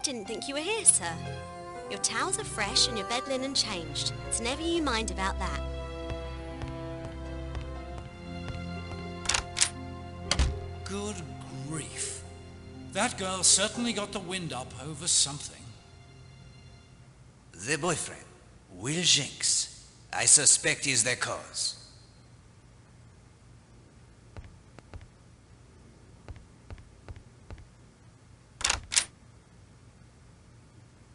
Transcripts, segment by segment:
didn't think you were here, sir. Your towels are fresh and your bed linen changed, so never you mind about that. Good grief. That girl certainly got the wind up over something. The boyfriend, Will Jenks. I suspect he's the cause.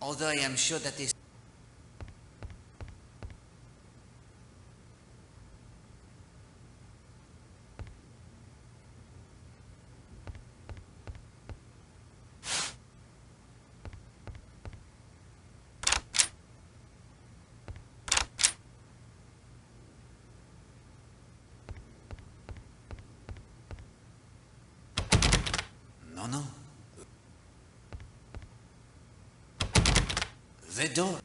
Although I am sure that this... No. The door.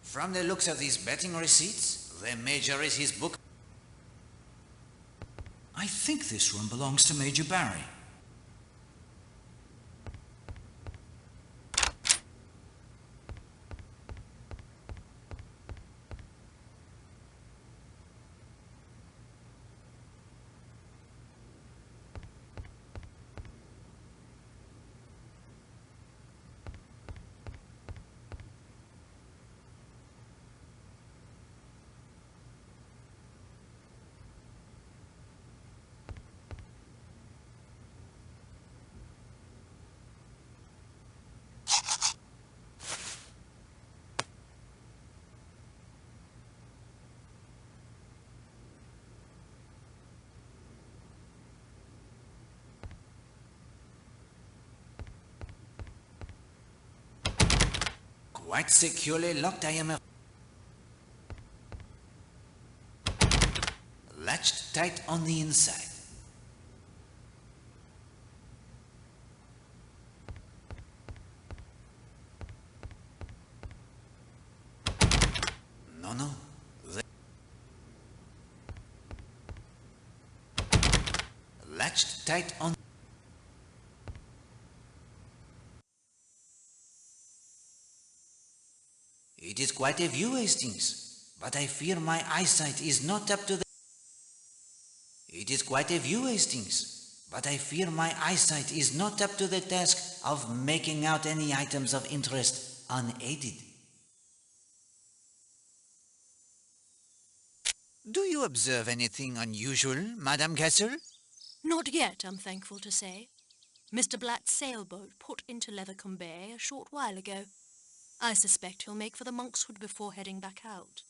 From the looks of these betting receipts, the Major is his book. I think this room belongs to Major Barry. Quite securely locked, I am latched tight on the inside. No. Latched tight on... It is quite a view, Hastings, but I fear my eyesight is not up to the... It is quite a view, Hastings, but I fear my eyesight is not up to the task of making out any items of interest unaided. Do you observe anything unusual, Madame Castle? Not yet, I'm thankful to say. Mr. Blatt's sailboat put into Leathercombe Bay a short while ago. I suspect he'll make for the Monkshood before heading back out.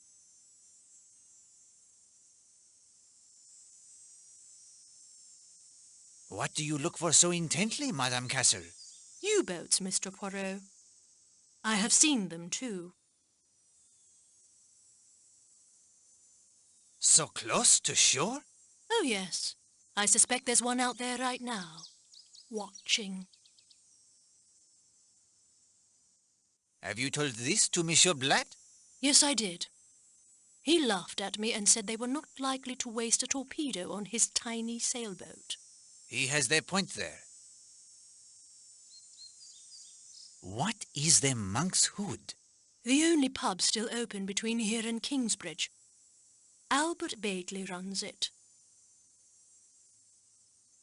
What do you look for so intently, Madame Castle? U-boats, Mr. Poirot. I have seen them too. So close to shore? Oh yes, I suspect there's one out there right now, watching. Have you told this to Monsieur Blatt? Yes, I did. He laughed at me and said they were not likely to waste a torpedo on his tiny sailboat. He has their point there. What is the Monk's Hood? The only pub still open between here and Kingsbridge. Albert Bately runs it.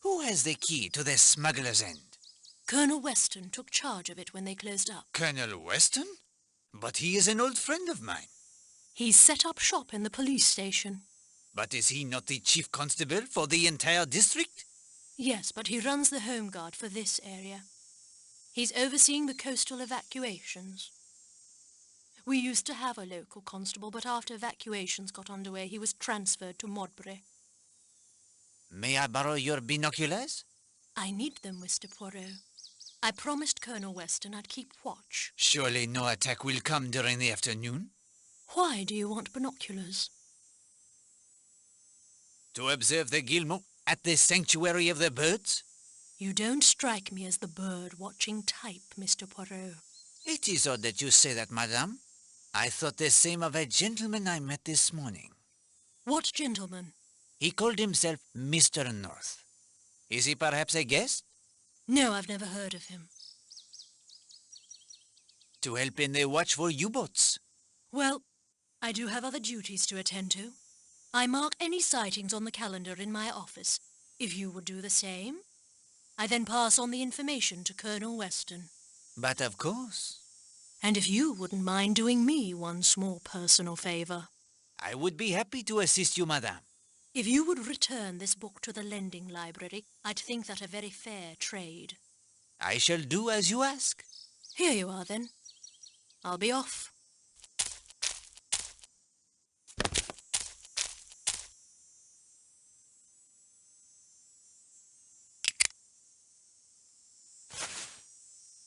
Who has the key to the smuggler's end? Colonel Weston took charge of it when they closed up. Colonel Weston? But he is an old friend of mine. He's set up shop in the police station. But is he not the chief constable for the entire district? Yes, but he runs the home guard for this area. He's overseeing the coastal evacuations. We used to have a local constable, but after evacuations got underway, he was transferred to Modbury. May I borrow your binoculars? I need them, Mr. Poirot. I promised Colonel Weston I'd keep watch. Surely no attack will come during the afternoon? Why do you want binoculars? To observe the guillemot at the Sanctuary of the Birds? You don't strike me as the bird-watching type, Mr. Poirot. It is odd that you say that, madame. I thought the same of a gentleman I met this morning. What gentleman? He called himself Mr. North. Is he perhaps a guest? No, I've never heard of him. To help in the watch for U-boats. Well, I do have other duties to attend to. I mark any sightings on the calendar in my office. If you would do the same, I then pass on the information to Colonel Weston. But of course. And if you wouldn't mind doing me one small personal favour. I would be happy to assist you, madame. If you would return this book to the lending library, I'd think that a very fair trade. I shall do as you ask. Here you are, then. I'll be off.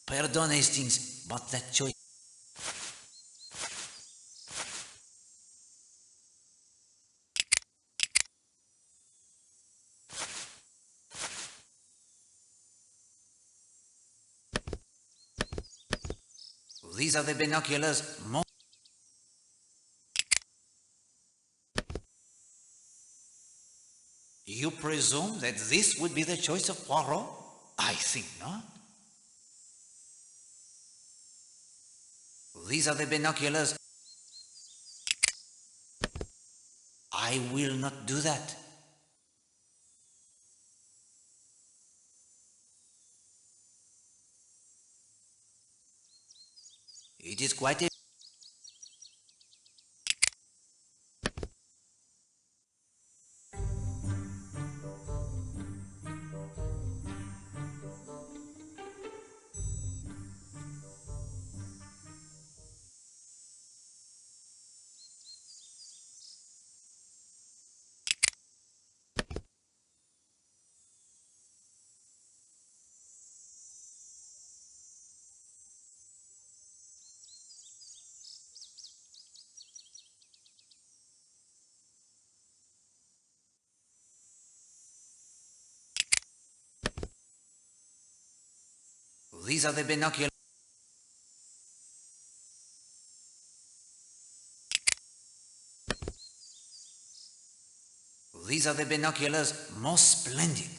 Pardon, Hastings, but that choice... These are the binoculars. You presume that this would be the choice of Poirot? I think not. These are the binoculars. I will not do that. It is quite a... These are the binoculars. These are the binoculars, most splendid.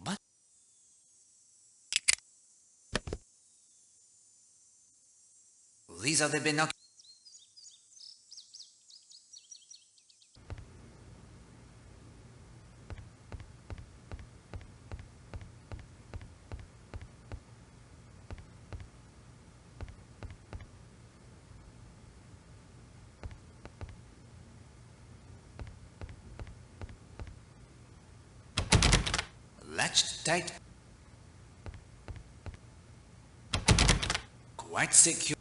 But these are the binoculars. Latched tight. Quite secure.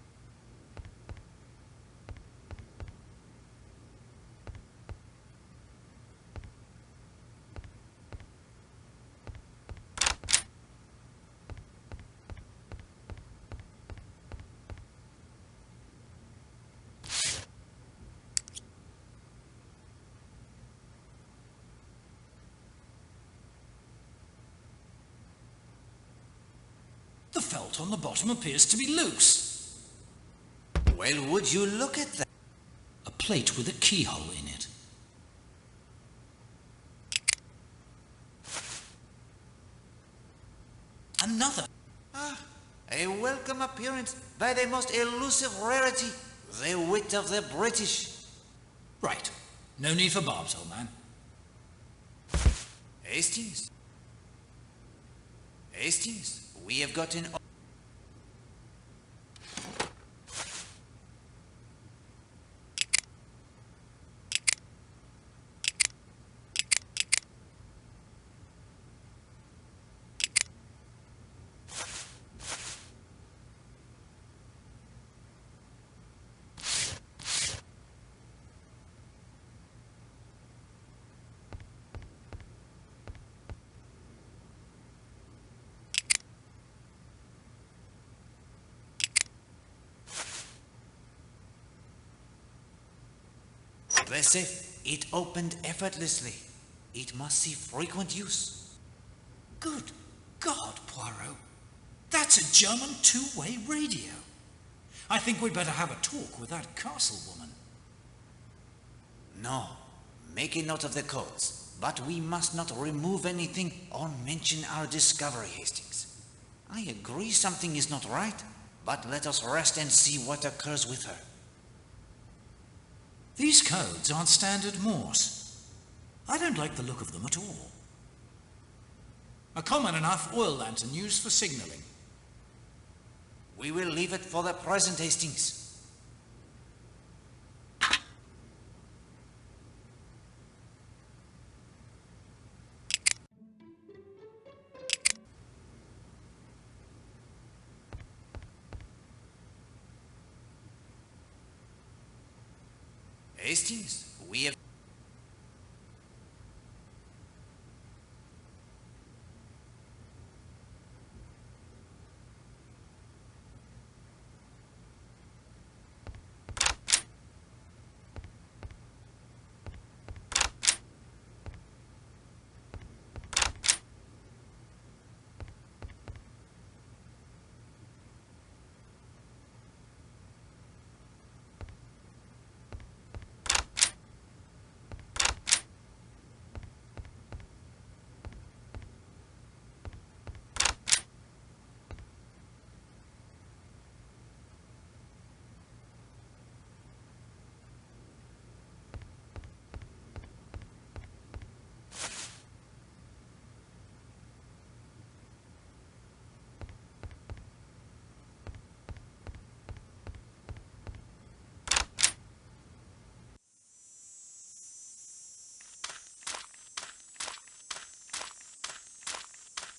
The felt on the bottom appears to be loose. Well, would you look at that? A plate with a keyhole in it. Another. A welcome appearance by the most elusive rarity, the wit of the British. Right. No need for barbs, old man. Hastings. Hastings, we have gotten... The safe, it opened effortlessly. It must see frequent use. Good God, Poirot. That's a German two-way radio. I think we'd better have a talk with that castle woman. No. Make a note of the codes. But we must not remove anything or mention our discovery, Hastings. I agree something is not right, but let us rest and see what occurs with her. These codes aren't standard Morse. I don't like the look of them at all. A common enough oil lantern used for signaling. We will leave it for the present, Hastings. Hastings, we have...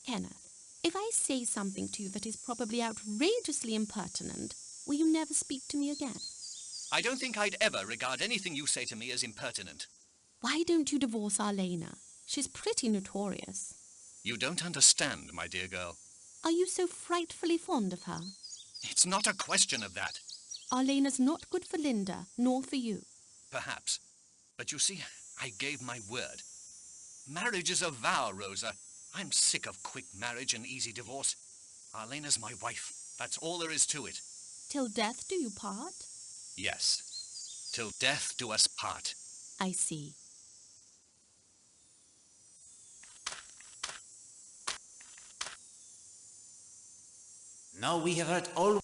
Kenneth, if I say something to you that is probably outrageously impertinent, will you never speak to me again? I don't think I'd ever regard anything you say to me as impertinent. Why don't you divorce Arlena? She's pretty notorious. You don't understand, my dear girl. Are you so frightfully fond of her? It's not a question of that. Arlena's not good for Linda, nor for you. Perhaps. But you see, I gave my word. Marriage is a vow, Rosa. I'm sick of quick marriage and easy divorce. Arlena's my wife. That's all there is to it. Till death do you part? Yes. Till death do us part. I see. Now we have heard all...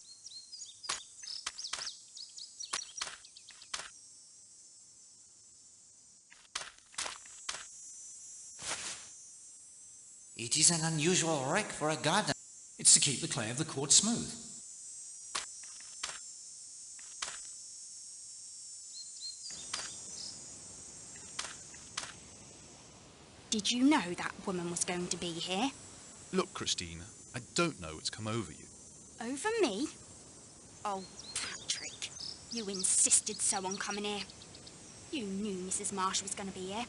It is an unusual wreck for a garden. It's to keep the clay of the court smooth. Did you know that woman was going to be here? Look, Christina, I don't know what's come over you. Over me? Oh, Patrick, you insisted so on coming here. You knew Mrs. Marsh was going to be here.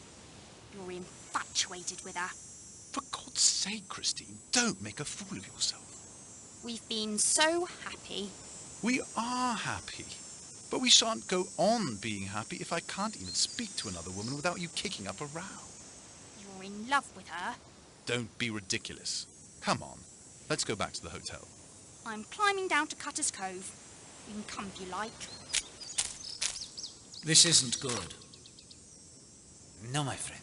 You're infatuated with her. For God's sake, Christine, don't make a fool of yourself. We've been so happy. We are happy. But we shan't go on being happy if I can't even speak to another woman without you kicking up a row. You're in love with her. Don't be ridiculous. Come on, let's go back to the hotel. I'm climbing down to Cutter's Cove. You can come if you like. This isn't good. No, my friend.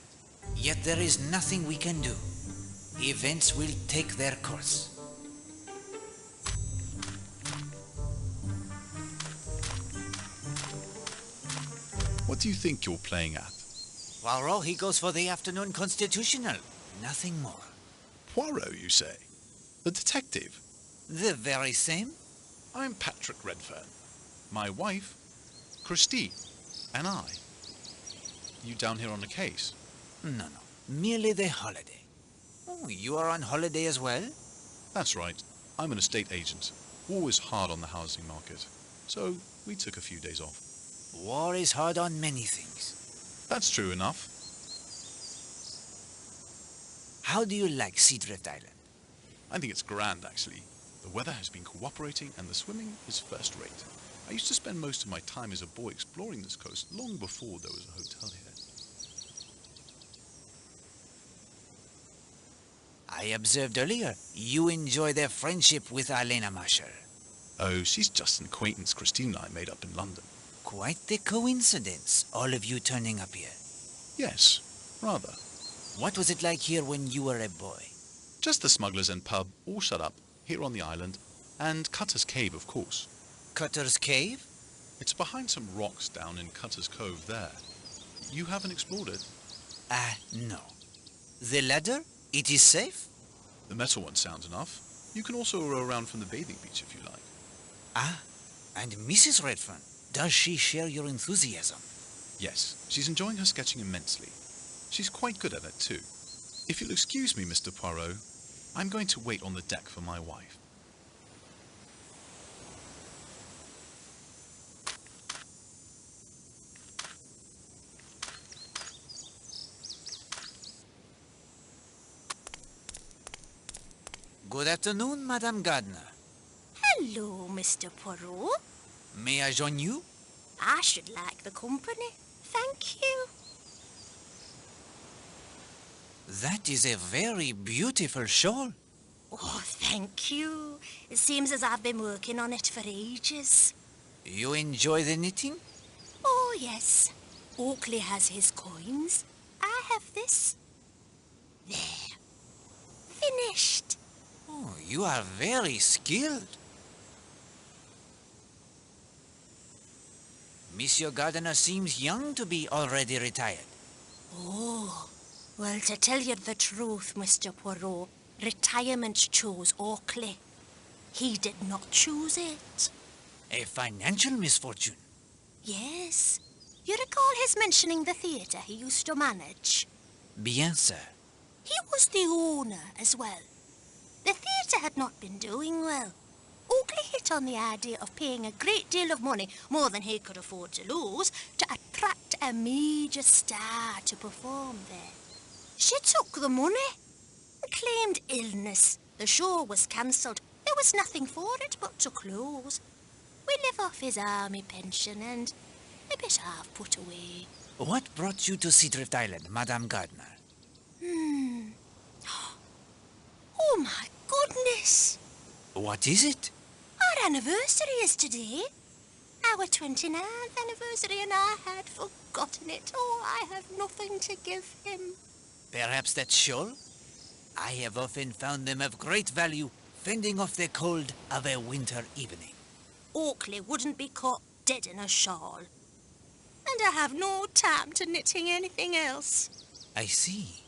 Yet there is nothing we can do. Events will take their course. What do you think you're playing at? Poirot, he goes for the afternoon constitutional. Nothing more. Poirot, you say? The detective? The very same? I'm Patrick Redfern. My wife, Christie, and I. You down here on a case? No. Merely the holiday. Oh, you are on holiday as well? That's right. I'm an estate agent. War is hard on the housing market. So we took a few days off. War is hard on many things. That's true enough. How do you like Seadrift Island? I think it's grand, actually. The weather has been cooperating and the swimming is first rate. I used to spend most of my time as a boy exploring this coast long before there was a hotel here. I observed earlier you enjoy their friendship with Arlena Marshall. Oh, she's just an acquaintance Christine and I made up in London. Quite the coincidence, all of you turning up here. Yes, rather. What was it like here when you were a boy? Just the Smugglers' End pub, all shut up, here on the island, and Cutter's Cave, of course. Cutter's Cave? It's behind some rocks down in Cutter's Cove there. You haven't explored it? No. The ladder? It is safe? The metal one sounds enough. You can also row around from the bathing beach if you like. And Mrs. Redfern, does she share your enthusiasm? Yes, she's enjoying her sketching immensely. She's quite good at it too. If you'll excuse me, Mr. Poirot, I'm going to wait on the deck for my wife. Good afternoon, Madame Gardner. Hello, Mr. Poirot. May I join you? I should like the company. Thank you. That is a very beautiful shawl. Oh, thank you. It seems as I've been working on it for ages. You enjoy the knitting? Oh, yes. Oakley has his coins. I have this. There. Finished. Oh, you are very skilled. Monsieur Gardner seems young to be already retired. Oh, well, to tell you the truth, Mr. Poirot, retirement chose Oakley. He did not choose it. A financial misfortune. Yes. You recall his mentioning the theatre he used to manage? Bien, sir. He was the owner as well. The theatre had not been doing well. Oakley hit on the idea of paying a great deal of money, more than he could afford to lose, to attract a major star to perform there. She took the money and claimed illness. The show was cancelled. There was nothing for it but to close. We live off his army pension and a bit I've put away. What brought you to Seadrift Island, Madame Gardner? Oh, my goodness! What is it? Our anniversary is today. Our 29th anniversary, and I had forgotten it. Oh, I have nothing to give him. Perhaps that shawl? I have often found them of great value, fending off the cold of a winter evening. Oakley wouldn't be caught dead in a shawl. And I have no time to knitting anything else. I see.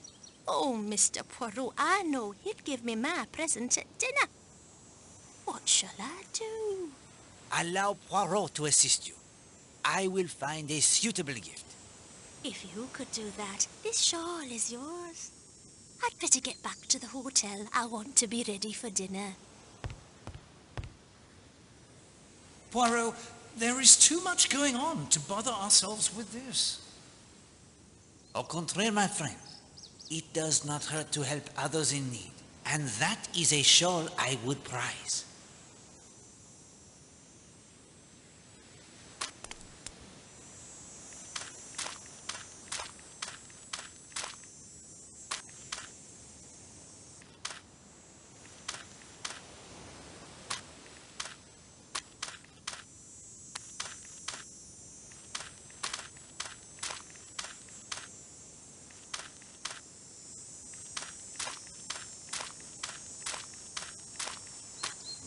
Oh, Mr. Poirot, I know he'd give me my present at dinner. What shall I do? Allow Poirot to assist you. I will find a suitable gift. If you could do that, this shawl is yours. I'd better get back to the hotel. I want to be ready for dinner. Poirot, there is too much going on to bother ourselves with this. Au contraire, my friend. It does not hurt to help others in need. And that is a shawl I would prize.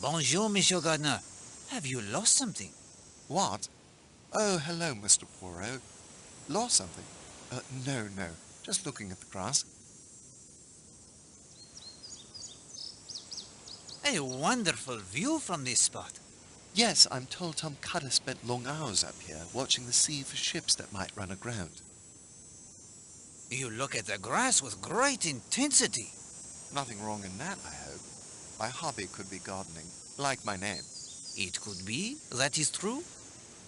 Bonjour, Monsieur Gardner. Have you lost something? What? Oh, hello, Mr. Poirot. Lost something? No. Just looking at the grass. A wonderful view from this spot. Yes, I'm told Tom Cutter spent long hours up here watching the sea for ships that might run aground. You look at the grass with great intensity. Nothing wrong in that, I hope. My hobby could be gardening, like my name. It could be, that is true.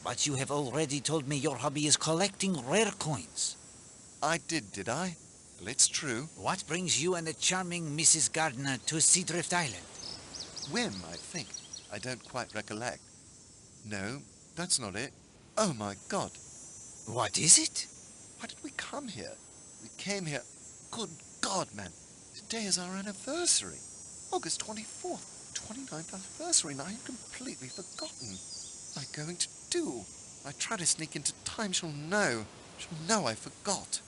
But you have already told me your hobby is collecting rare coins. I did I? Well, it's true. What brings you and the charming Mrs. Gardner to Seadrift Island? Whim, I think. I don't quite recollect. No, that's not it. Oh, my God. What is it? Why did we come here? We came here... Good God, man. Today is our anniversary. August 24th, 29th anniversary, and I had completely forgotten. What am I going to do? I try to sneak into time, she'll know. She'll know I forgot.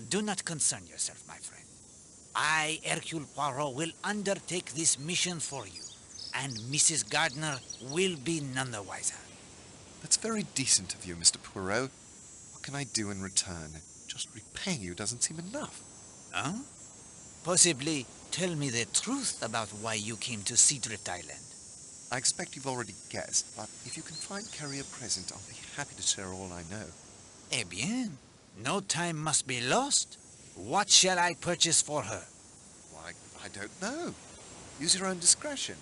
Do not concern yourself, my friend. I, Hercule Poirot, will undertake this mission for you, and Mrs. Gardner will be none the wiser. That's very decent of you, Mr. Poirot. What can I do in return? Just repaying you doesn't seem enough. Huh? Possibly tell me the truth about why you came to Seadrift Island. I expect you've already guessed, but if you can find Carrie a present, I'll be happy to share all I know. Eh bien, no time must be lost. What shall I purchase for her? Why, I don't know. Use your own discretion.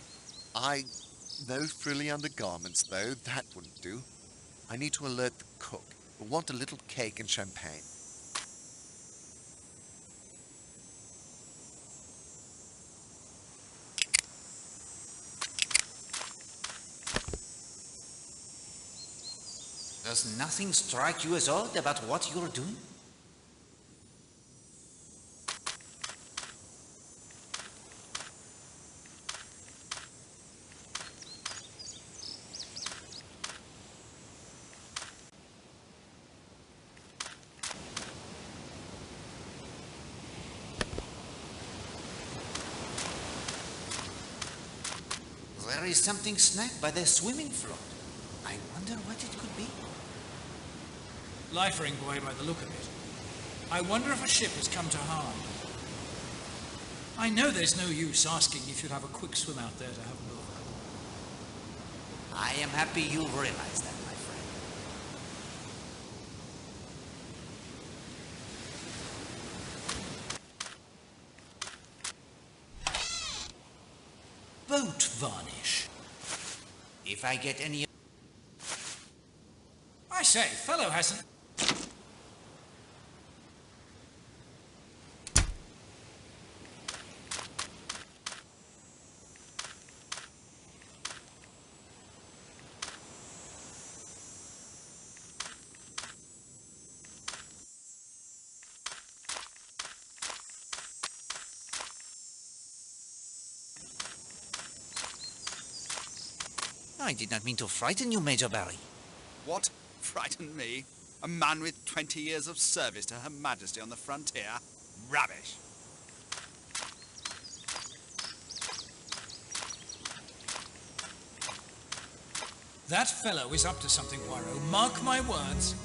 No frilly undergarments, though. That wouldn't do. I need to alert the cook. We'll want a little cake and champagne. Does nothing strike you as odd about what you're doing? There is something snagged by the swimming float. I wonder what it could be. Lifering buoy by the look of it. I wonder if a ship has come to harm. I know there's no use asking if you'd have a quick swim out there to have a look. I am happy you realize that, my friend. Boat varnish. If I get any... I say, fellow hasn't... I did not mean to frighten you, Major Barry. What? Frighten me? A man with 20 years of service to Her Majesty on the frontier? Rubbish. That fellow is up to something, Poirot. Mark my words.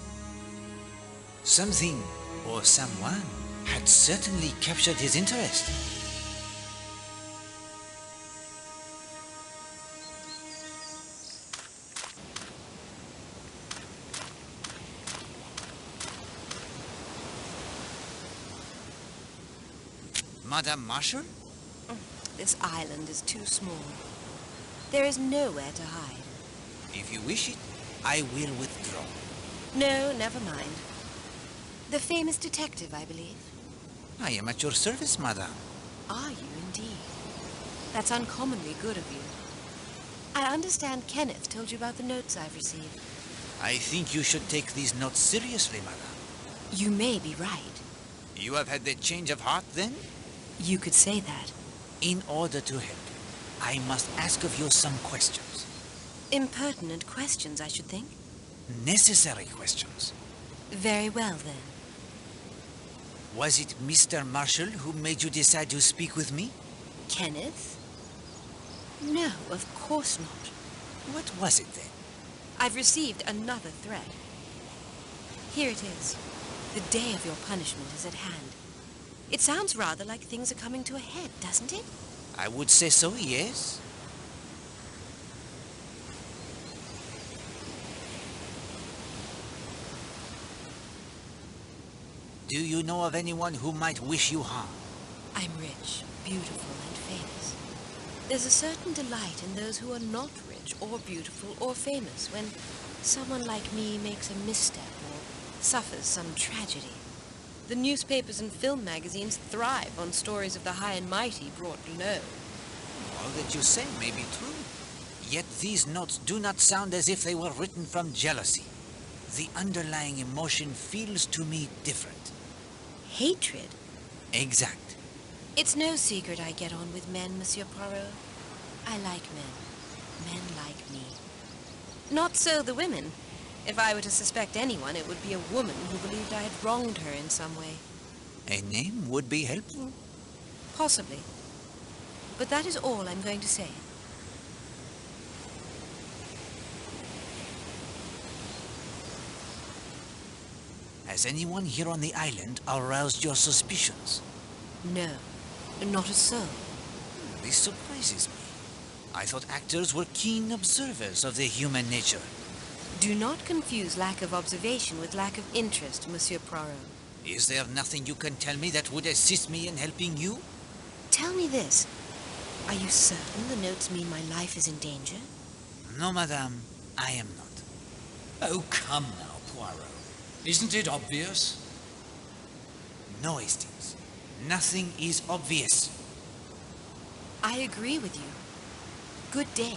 Something, or someone, had certainly captured his interest. Madame Marshall? This island is too small. There is nowhere to hide. If you wish it, I will withdraw. No, never mind. The famous detective, I believe. I am at your service, madame. Are you indeed? That's uncommonly good of you. I understand Kenneth told you about the notes I've received. I think you should take these notes seriously, madame. You may be right. You have had the change of heart, then? You could say that. In order to help, I must ask of you some questions. Impertinent questions, I should think. Necessary questions. Very well, then. Was it Mr. Marshall who made you decide to speak with me? Kenneth? No, of course not. What was it, then? I've received another threat. Here it is. The day of your punishment is at hand. It sounds rather like things are coming to a head, doesn't it? I would say so, yes. Do you know of anyone who might wish you harm? I'm rich, beautiful, and famous. There's a certain delight in those who are not rich or beautiful or famous when someone like me makes a misstep or suffers some tragedy. The newspapers and film magazines thrive on stories of the high and mighty brought low. All that you say may be true. Yet these notes do not sound as if they were written from jealousy. The underlying emotion feels to me different. Hatred? Exact. It's no secret I get on with men, Monsieur Poirot. I like men. Men like me. Not so the women. If I were to suspect anyone, it would be a woman who believed I had wronged her in some way. A name would be helpful. Possibly. But that is all I'm going to say. Has anyone here on the island aroused your suspicions? No, not a soul. This surprises me. I thought actors were keen observers of the human nature. Do not confuse lack of observation with lack of interest, Monsieur Poirot. Is there nothing you can tell me that would assist me in helping you? Tell me this. Are you certain the notes mean my life is in danger? No, madame, I am not. Oh, come now, Poirot. Isn't it obvious? No, Hastings. Nothing is obvious. I agree with you. Good day.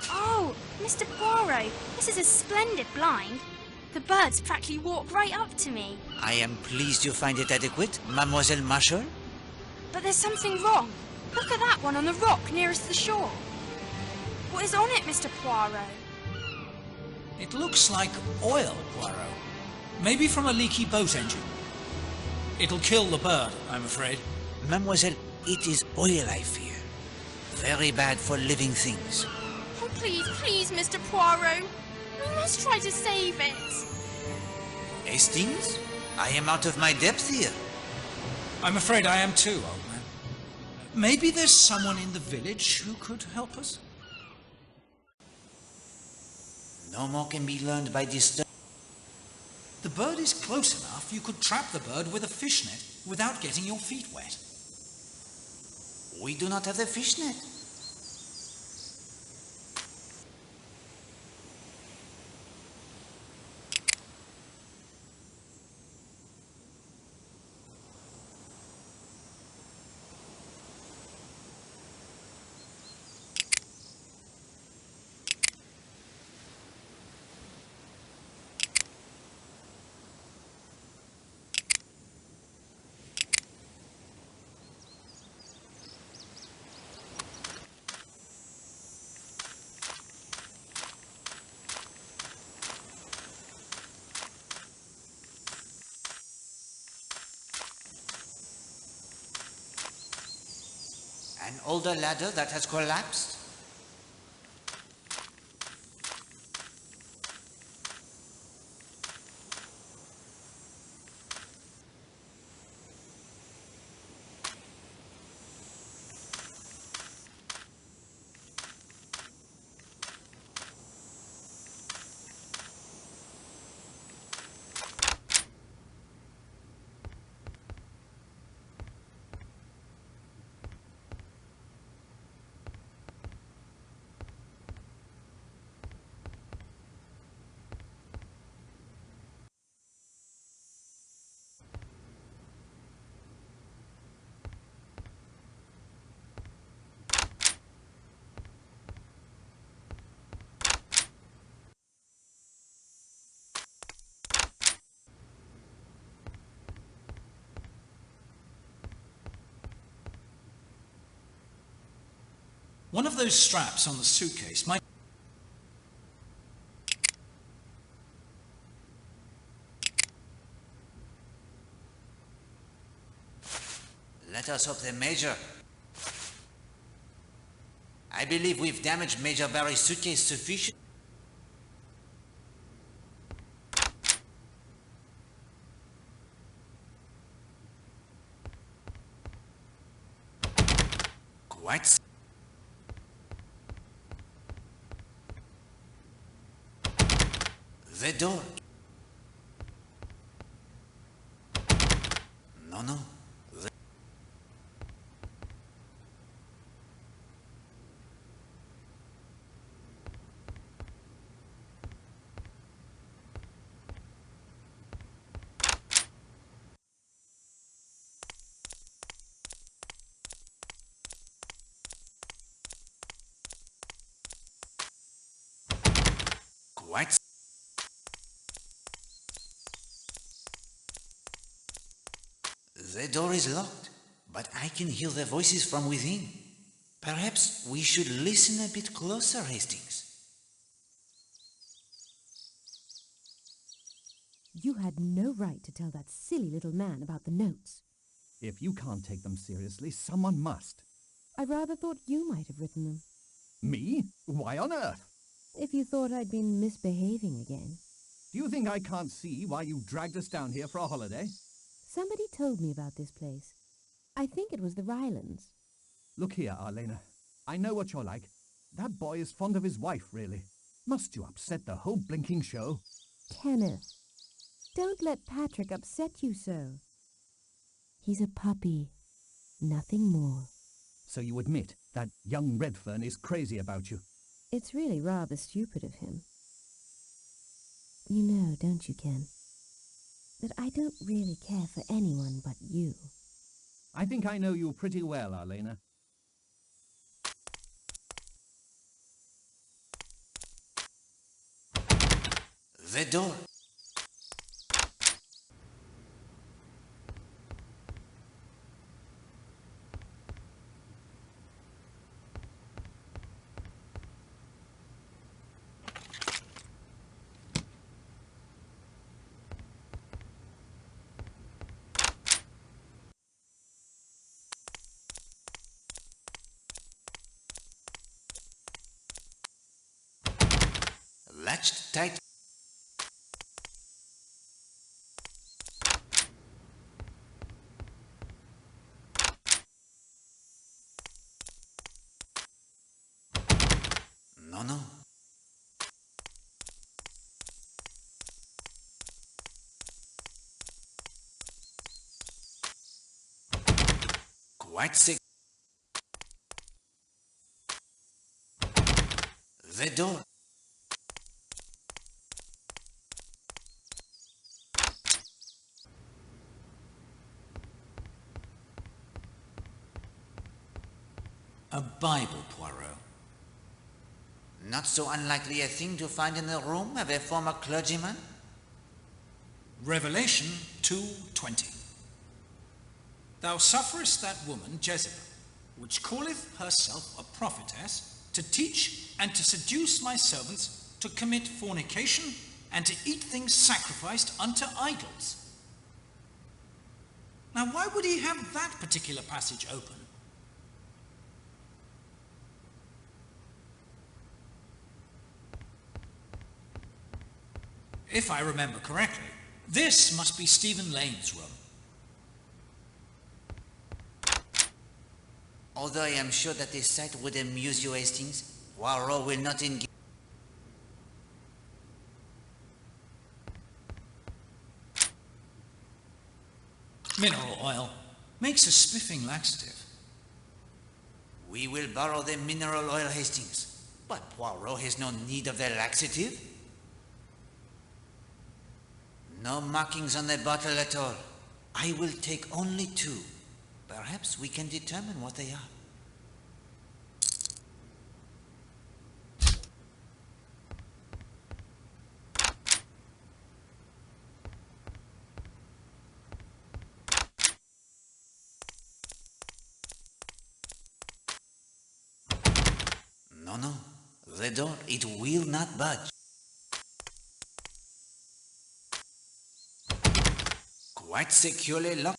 Oh, Mr. Poirot, this is a splendid blind. The birds practically walk right up to me. I am pleased you find it adequate, Mademoiselle Marshall. But there's something wrong. Look at that one on the rock nearest the shore. What is on it, Mr. Poirot? It looks like oil, Poirot. Maybe from a leaky boat engine. It'll kill the bird, I'm afraid. Mademoiselle, it is oil, I fear. Very bad for living things. Oh, please, please, Mr. Poirot. We must try to save it. Hastings, I am out of my depth here. I'm afraid I am too, old man. Maybe there's someone in the village who could help us? No more can be learned by this. The bird is close enough you could trap the bird with a fishnet without getting your feet wet. We do not have a fishnet. An older ladder that has collapsed? One of those straps on the suitcase might... Let us hope the Major... I believe we've damaged Major Barry's suitcase sufficiently. Quite... The door. No, no. Quite. The door is locked, but I can hear the voices from within. Perhaps we should listen a bit closer, Hastings. You had no right to tell that silly little man about the notes. If you can't take them seriously, someone must. I rather thought you might have written them. Me? Why on earth? If you thought I'd been misbehaving again. Do you think I can't see why you dragged us down here for a holiday? Somebody told me about this place. I think it was the Rylands. Look here, Arlena. I know what you're like. That boy is fond of his wife, really. Must you upset the whole blinking show? Kenneth, don't let Patrick upset you so. He's a puppy. Nothing more. So you admit that young Redfern is crazy about you? It's really rather stupid of him. You know, don't you, Ken, that I don't really care for anyone but you. I think I know you pretty well, Arlena. The door. Latched tight. No, no. Quite sick. The door. A Bible, Poirot. Not so unlikely a thing to find in the room of a former clergyman. Revelation 2:20. Thou sufferest that woman Jezebel, which calleth herself a prophetess, to teach and to seduce my servants to commit fornication and to eat things sacrificed unto idols. Now, why would he have that particular passage open? If I remember correctly, this must be Stephen Lane's room. Although I am sure that this sight would amuse you, Hastings, Poirot will not engage. Mineral oil makes a spiffing laxative. We will borrow the mineral oil, Hastings, but Poirot has no need of the laxative. No markings on the bottle at all. I will take only 2. Perhaps we can determine what they are. No, no. The door, it will not budge. Quite securely locked.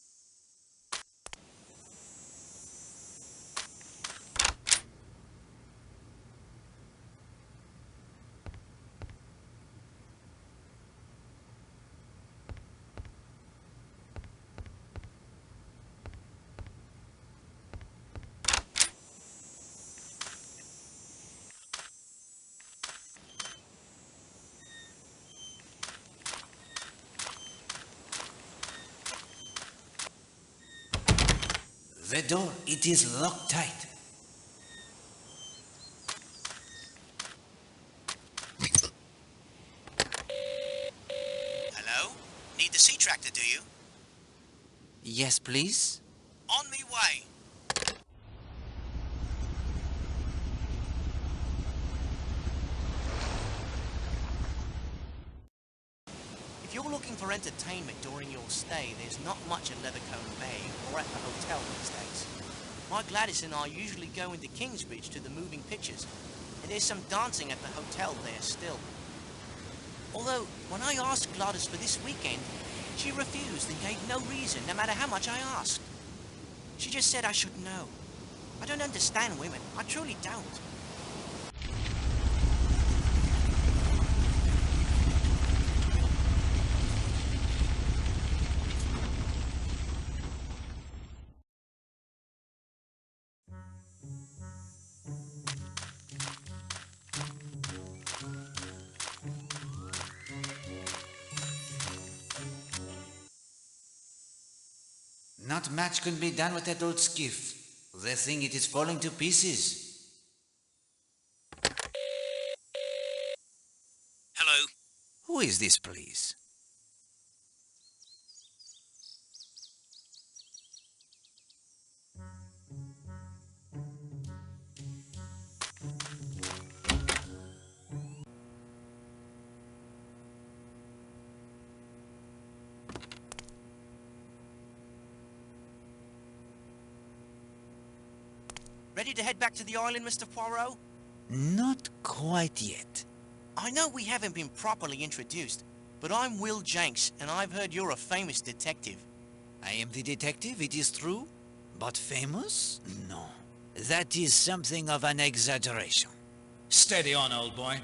The door, it is locked tight. Hello? Need the sea tractor, do you? Yes, please? On me way. If you're looking for entertainment during your stay, there's not much at Leathercombe Bay or at the hotel these days. My Gladys and I usually go into Kingsbridge to the moving pictures, and there's some dancing at the hotel there still. Although, when I asked Gladys for this weekend, she refused and gave no reason, no matter how much I asked. She just said I should know. I don't understand women. I truly don't. Not much can be done with that old skiff. The thing, it is falling to pieces. Hello? Who is this, please? Ready to head back to the island, Mr. Poirot? Not quite yet. I know we haven't been properly introduced, but I'm Will Jenks, and I've heard you're a famous detective. I am the detective, it is true. But famous? No. That is something of an exaggeration. Steady on, old boy.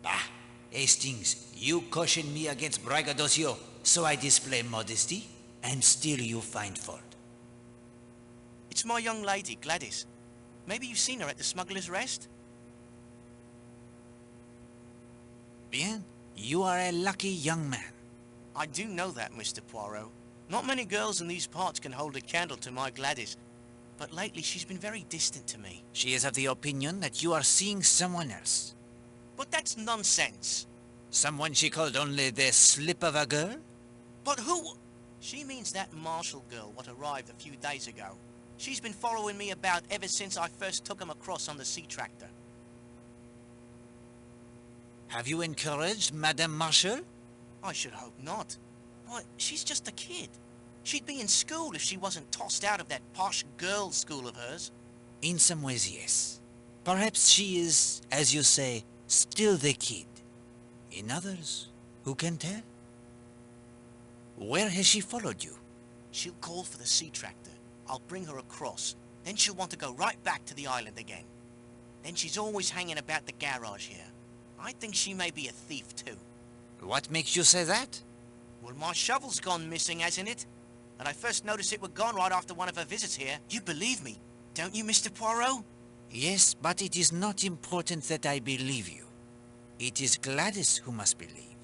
Bah! Hastings, you caution me against braggadocio, so I display modesty, and still you find fault. It's my young lady, Gladys. Maybe you've seen her at the Smuggler's Rest? Bien, you are a lucky young man. I do know that, Mr. Poirot. Not many girls in these parts can hold a candle to my Gladys, but lately she's been very distant to me. She is of the opinion that you are seeing someone else. But that's nonsense. Someone she called only the slip of a girl? But who? She means that Marshall girl what arrived a few days ago. She's been following me about ever since I first took him across on the sea tractor. Have you encouraged Madame Marshall? I should hope not. Why, she's just a kid. She'd be in school if she wasn't tossed out of that posh girls' school of hers. In some ways, yes. Perhaps she is, as you say, still the kid. In others, who can tell? Where has she followed you? She'll call for the sea tractor. I'll bring her across. Then she'll want to go right back to the island again. Then she's always hanging about the garage here. I think she may be a thief too. What makes you say that? Well, my shovel's gone missing, hasn't it? And I first noticed it were gone right after one of her visits here. You believe me, don't you, Mr. Poirot? Yes, but it is not important that I believe you. It is Gladys who must believe.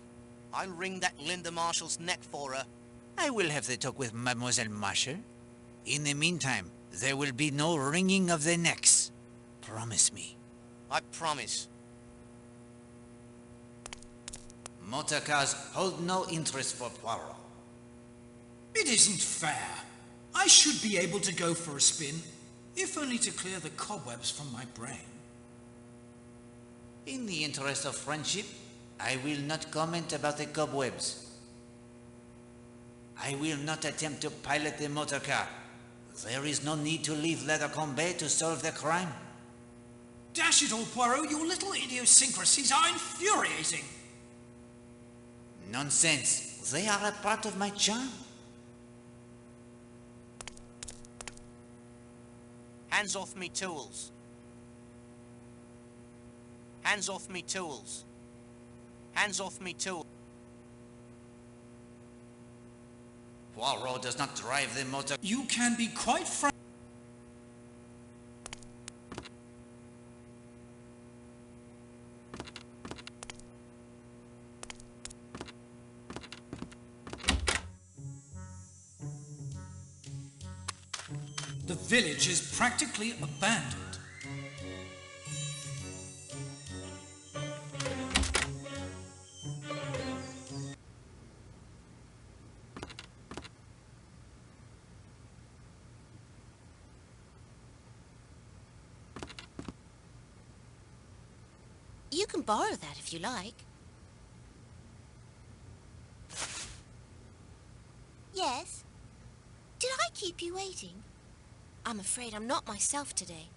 I'll wring that Linda Marshall's neck for her. I will have the talk with Mademoiselle Marshall. In the meantime, there will be no wringing of the necks. Promise me. I promise. Motor cars hold no interest for Poirot. It isn't fair. I should be able to go for a spin, if only to clear the cobwebs from my brain. In the interest of friendship, I will not comment about the cobwebs. I will not attempt to pilot the motor car. There is no need to leave Leathercombe Bay to solve the crime. Dash it all, Poirot, your little idiosyncrasies are infuriating. Nonsense. They are a part of my charm. Hands off me tools. Hands off me tools. Hands off me tools. Poirot does not drive the motor. You can be quite frank. village is practically abandoned. You can borrow that if you like. Yes? Did I keep you waiting? I'm afraid I'm not myself today.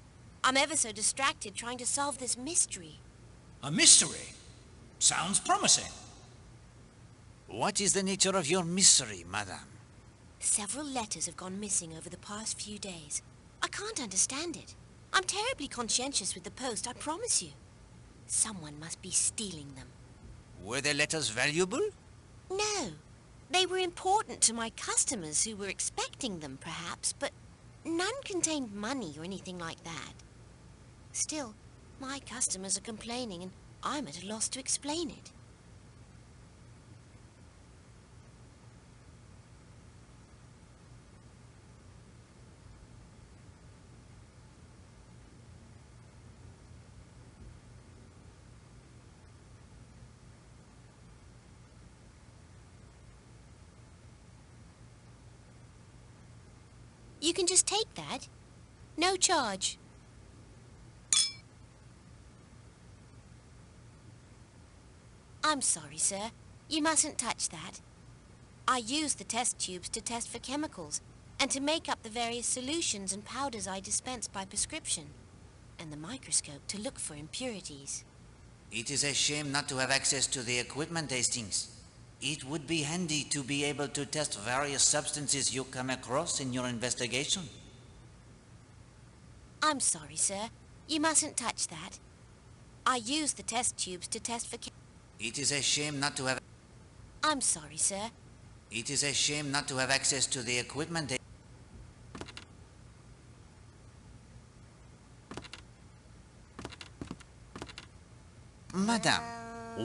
I'm ever so distracted trying to solve this mystery. A mystery? Sounds promising. What is the nature of your mystery, madame? Several letters have gone missing over the past few days. I can't understand it. I'm terribly conscientious with the post, I promise you. Someone must be stealing them. Were the letters valuable? No. They were important to my customers who were expecting them, perhaps, but none contained money or anything like that. Still, my customers are complaining, and I'm at a loss to explain it. You can just take that. No charge. I'm sorry, sir. You mustn't touch that. I use the test tubes to test for chemicals and to make up the various solutions and powders I dispense by prescription, and the microscope to look for impurities. It is a shame not to have access to the equipment, Hastings. It would be handy to be able to test various substances you come across in your investigation. I'm sorry, sir. You mustn't touch that. I use the test tubes to test for It is a shame not to have... I'm sorry, sir. It is a shame not to have access to the equipment. Madame,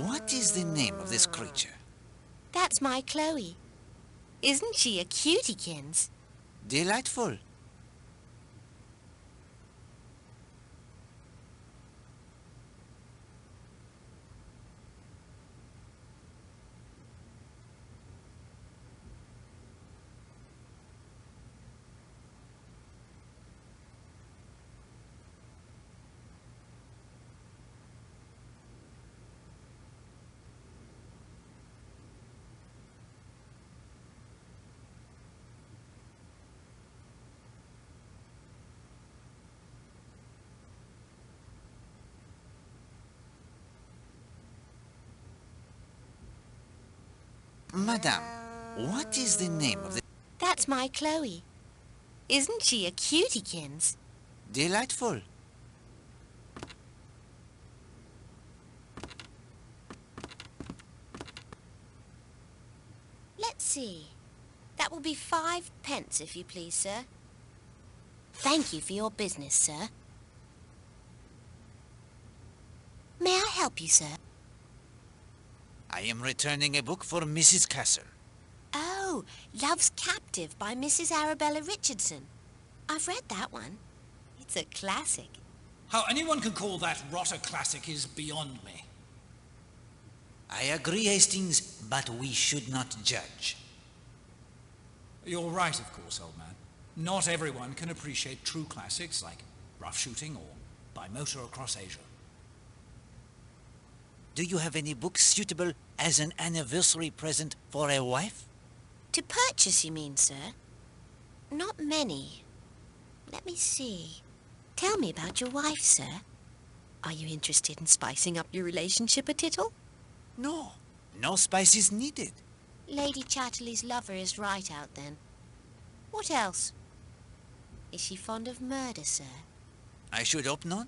what is the name of this creature? That's my Chloe. Isn't she a cutiekins? Delightful. Madame, what is the name of the... That's my Chloe. Isn't she a cutiekins? Delightful. Let's see. That will be 5 pence, if you please, sir. Thank you for your business, sir. May I help you, sir? I am returning a book for Mrs. Castle. Oh, Love's Captive by Mrs. Arabella Richardson. I've read that one. It's a classic. How anyone can call that rot a classic is beyond me. I agree, Hastings, but we should not judge. You're right, of course, old man. Not everyone can appreciate true classics like Rough Shooting or By Motor Across Asia. Do you have any books suitable as an anniversary present for a wife? To purchase, you mean, sir? Not many. Let me see. Tell me about your wife, sir. Are you interested in spicing up your relationship a tittle? No. No spice is needed. Lady Chatterley's lover is right out, then. What else? Is she fond of murder, sir? I should hope not.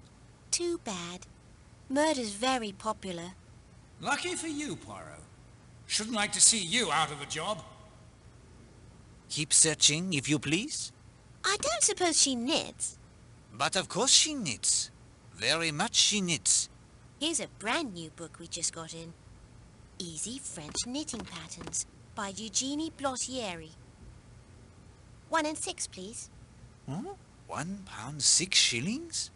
Too bad. Murder's very popular. Lucky for you, Poirot. Shouldn't like to see you out of a job. Keep searching, if you please. I don't suppose she knits. But of course she knits. Very much she knits. Here's a brand new book we just got in. Easy French Knitting Patterns by Eugenie Blottieri. 1 and 6, please. Huh? £1 6 shillings?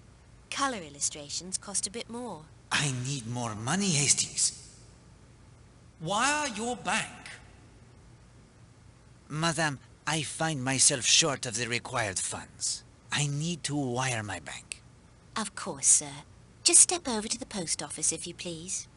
Colour illustrations cost a bit more. I need more money, Hastings. Wire your bank. Madame, I find myself short of the required funds. I need to wire my bank. Of course, sir. Just step over to the post office, if you please.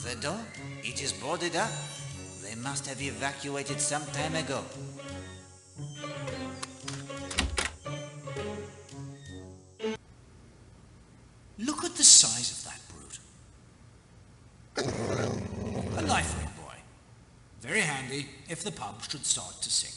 The door? It is boarded up. They must have evacuated some time ago. Look at the size of that brute. A life ring, boy. Very handy if the pub should start to sink.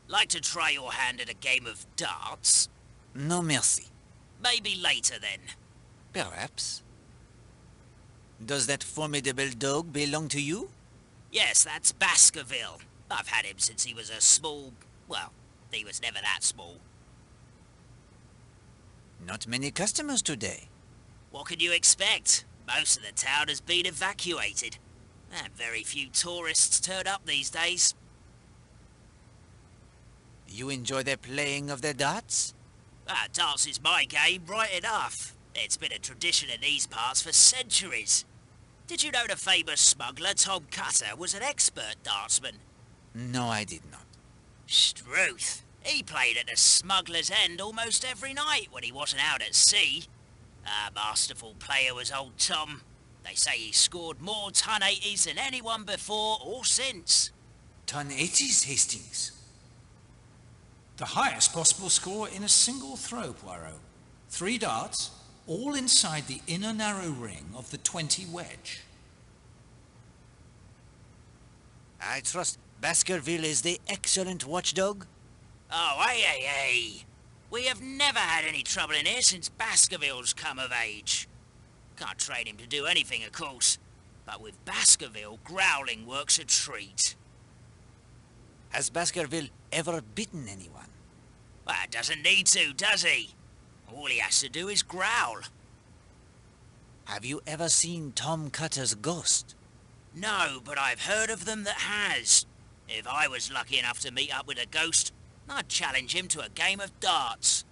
Like to try your hand at a game of darts? No merci. Maybe later then. Perhaps. Does that formidable dog belong to you? Yes, that's Baskerville. I've had him since he was a small... well, he was never that small. Not many customers today. What can you expect? Most of the town has been evacuated. And very few tourists turn up these days. You enjoy the playing of the darts? Darts is my game, right enough. It's been a tradition in these parts for centuries. Did you know the famous smuggler Tom Cutter was an expert dartsman? No, I did not. Struth. He played at the smuggler's end almost every night when he wasn't out at sea. A masterful player was old Tom. They say he scored more ton 80s than anyone before or since. Ton 80s, Hastings? The highest possible score in a single throw, Poirot. 3 darts, all inside the inner narrow ring of the 20 wedge. I trust Baskerville is the excellent watchdog? Oh, hey. We have never had any trouble in here since Baskerville's come of age. Can't train him to do anything, of course. But with Baskerville, growling works a treat. Has Baskerville ever bitten anyone? Well, doesn't need to, does he? All he has to do is growl. Have you ever seen Tom Cutter's ghost? No, but I've heard of them that has. If I was lucky enough to meet up with a ghost, I'd challenge him to a game of darts.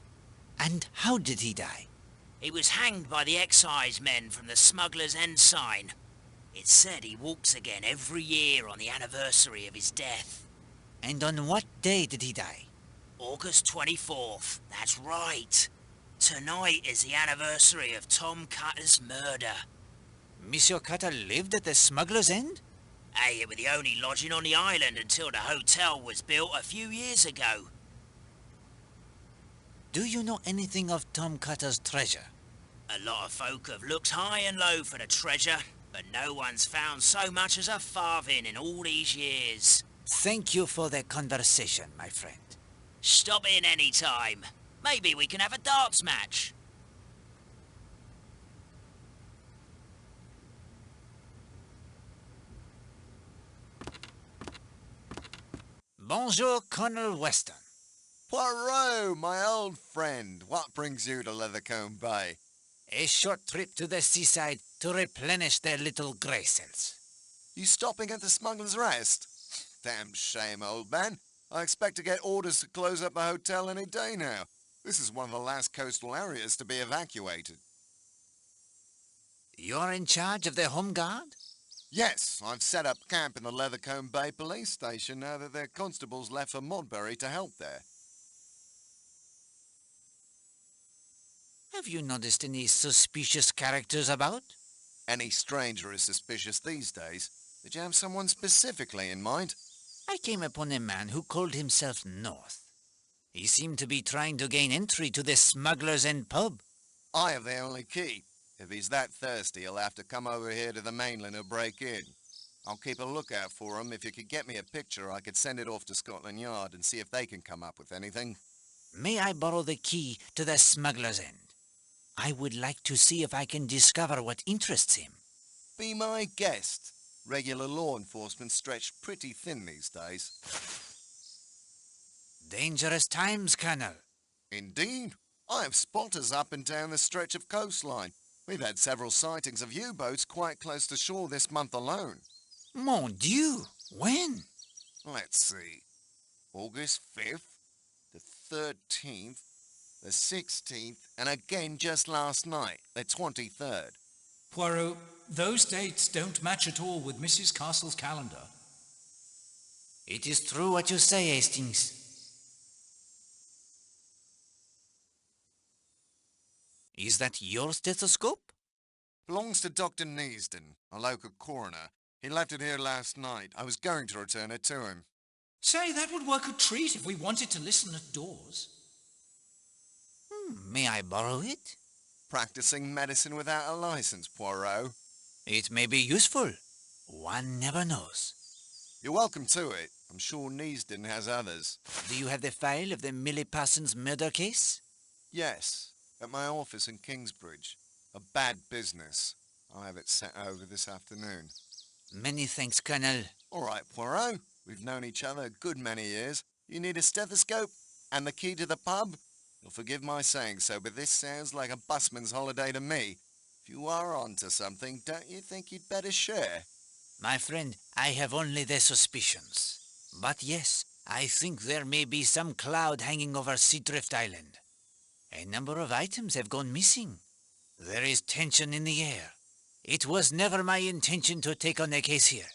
And how did he die? He was hanged by the excise men from the Smuggler's End sign. It's said he walks again every year on the anniversary of his death. And on what day did he die? August 24th, that's right. Tonight is the anniversary of Tom Cutter's murder. Monsieur Cutter lived at the Smuggler's End? Hey, it was the only lodging on the island until the hotel was built a few years ago. Do you know anything of Tom Cutter's treasure? A lot of folk have looked high and low for the treasure, but no one's found so much as a farthing in all these years. Thank you for the conversation, my friend. Stop in any time. Maybe we can have a darts match. Bonjour, Colonel Weston. Poirot, my old friend. What brings you to Leathercombe Bay? A short trip to the seaside to replenish their little grey cells. You stopping at the Smuggler's Rest? Damn shame, old man. I expect to get orders to close up the hotel any day now. This is one of the last coastal areas to be evacuated. You're in charge of the Home Guard? Yes, I've set up camp in the Leathercombe Bay police station now that their constables left for Modbury to help there. Have you noticed any suspicious characters about? Any stranger is suspicious these days. Did you have someone specifically in mind? I came upon a man who called himself North. He seemed to be trying to gain entry to the Smuggler's End pub. I have the only key. If he's that thirsty, he'll have to come over here to the mainland or break in. I'll keep a lookout for him. If you could get me a picture, I could send it off to Scotland Yard and see if they can come up with anything. May I borrow the key to the Smuggler's End? I would like to see if I can discover what interests him. Be my guest. Regular law enforcement stretched pretty thin these days. Dangerous times, Colonel. Indeed. I have spotters up and down the stretch of coastline. We've had several sightings of U-boats quite close to shore this month alone. Mon Dieu! When? Let's see. August 5th, the 13th, the 16th, and again just last night, the 23rd. Poirot, those dates don't match at all with Mrs. Castle's calendar. It is true what you say, Hastings. Is that your stethoscope? Belongs to Dr. Neasden, a local coroner. He left it here last night. I was going to return it to him. Say, that would work a treat if we wanted to listen at doors. May I borrow it? Practicing medicine without a license, Poirot. It may be useful. One never knows. You're welcome to it. I'm sure Neasden has others. Do you have the file of the Millie Parsons murder case? Yes, at my office in Kingsbridge. A bad business. I'll have it sent over this afternoon. Many thanks, Colonel. All right, Poirot. We've known each other a good many years. You need a stethoscope and the key to the pub? You'll forgive my saying so, but this sounds like a busman's holiday to me. If you are onto something, don't you think you'd better share? My friend, I have only the suspicions. But yes, I think there may be some cloud hanging over Seadrift Island. A number of items have gone missing. There is tension in the air. It was never my intention to take on a case here.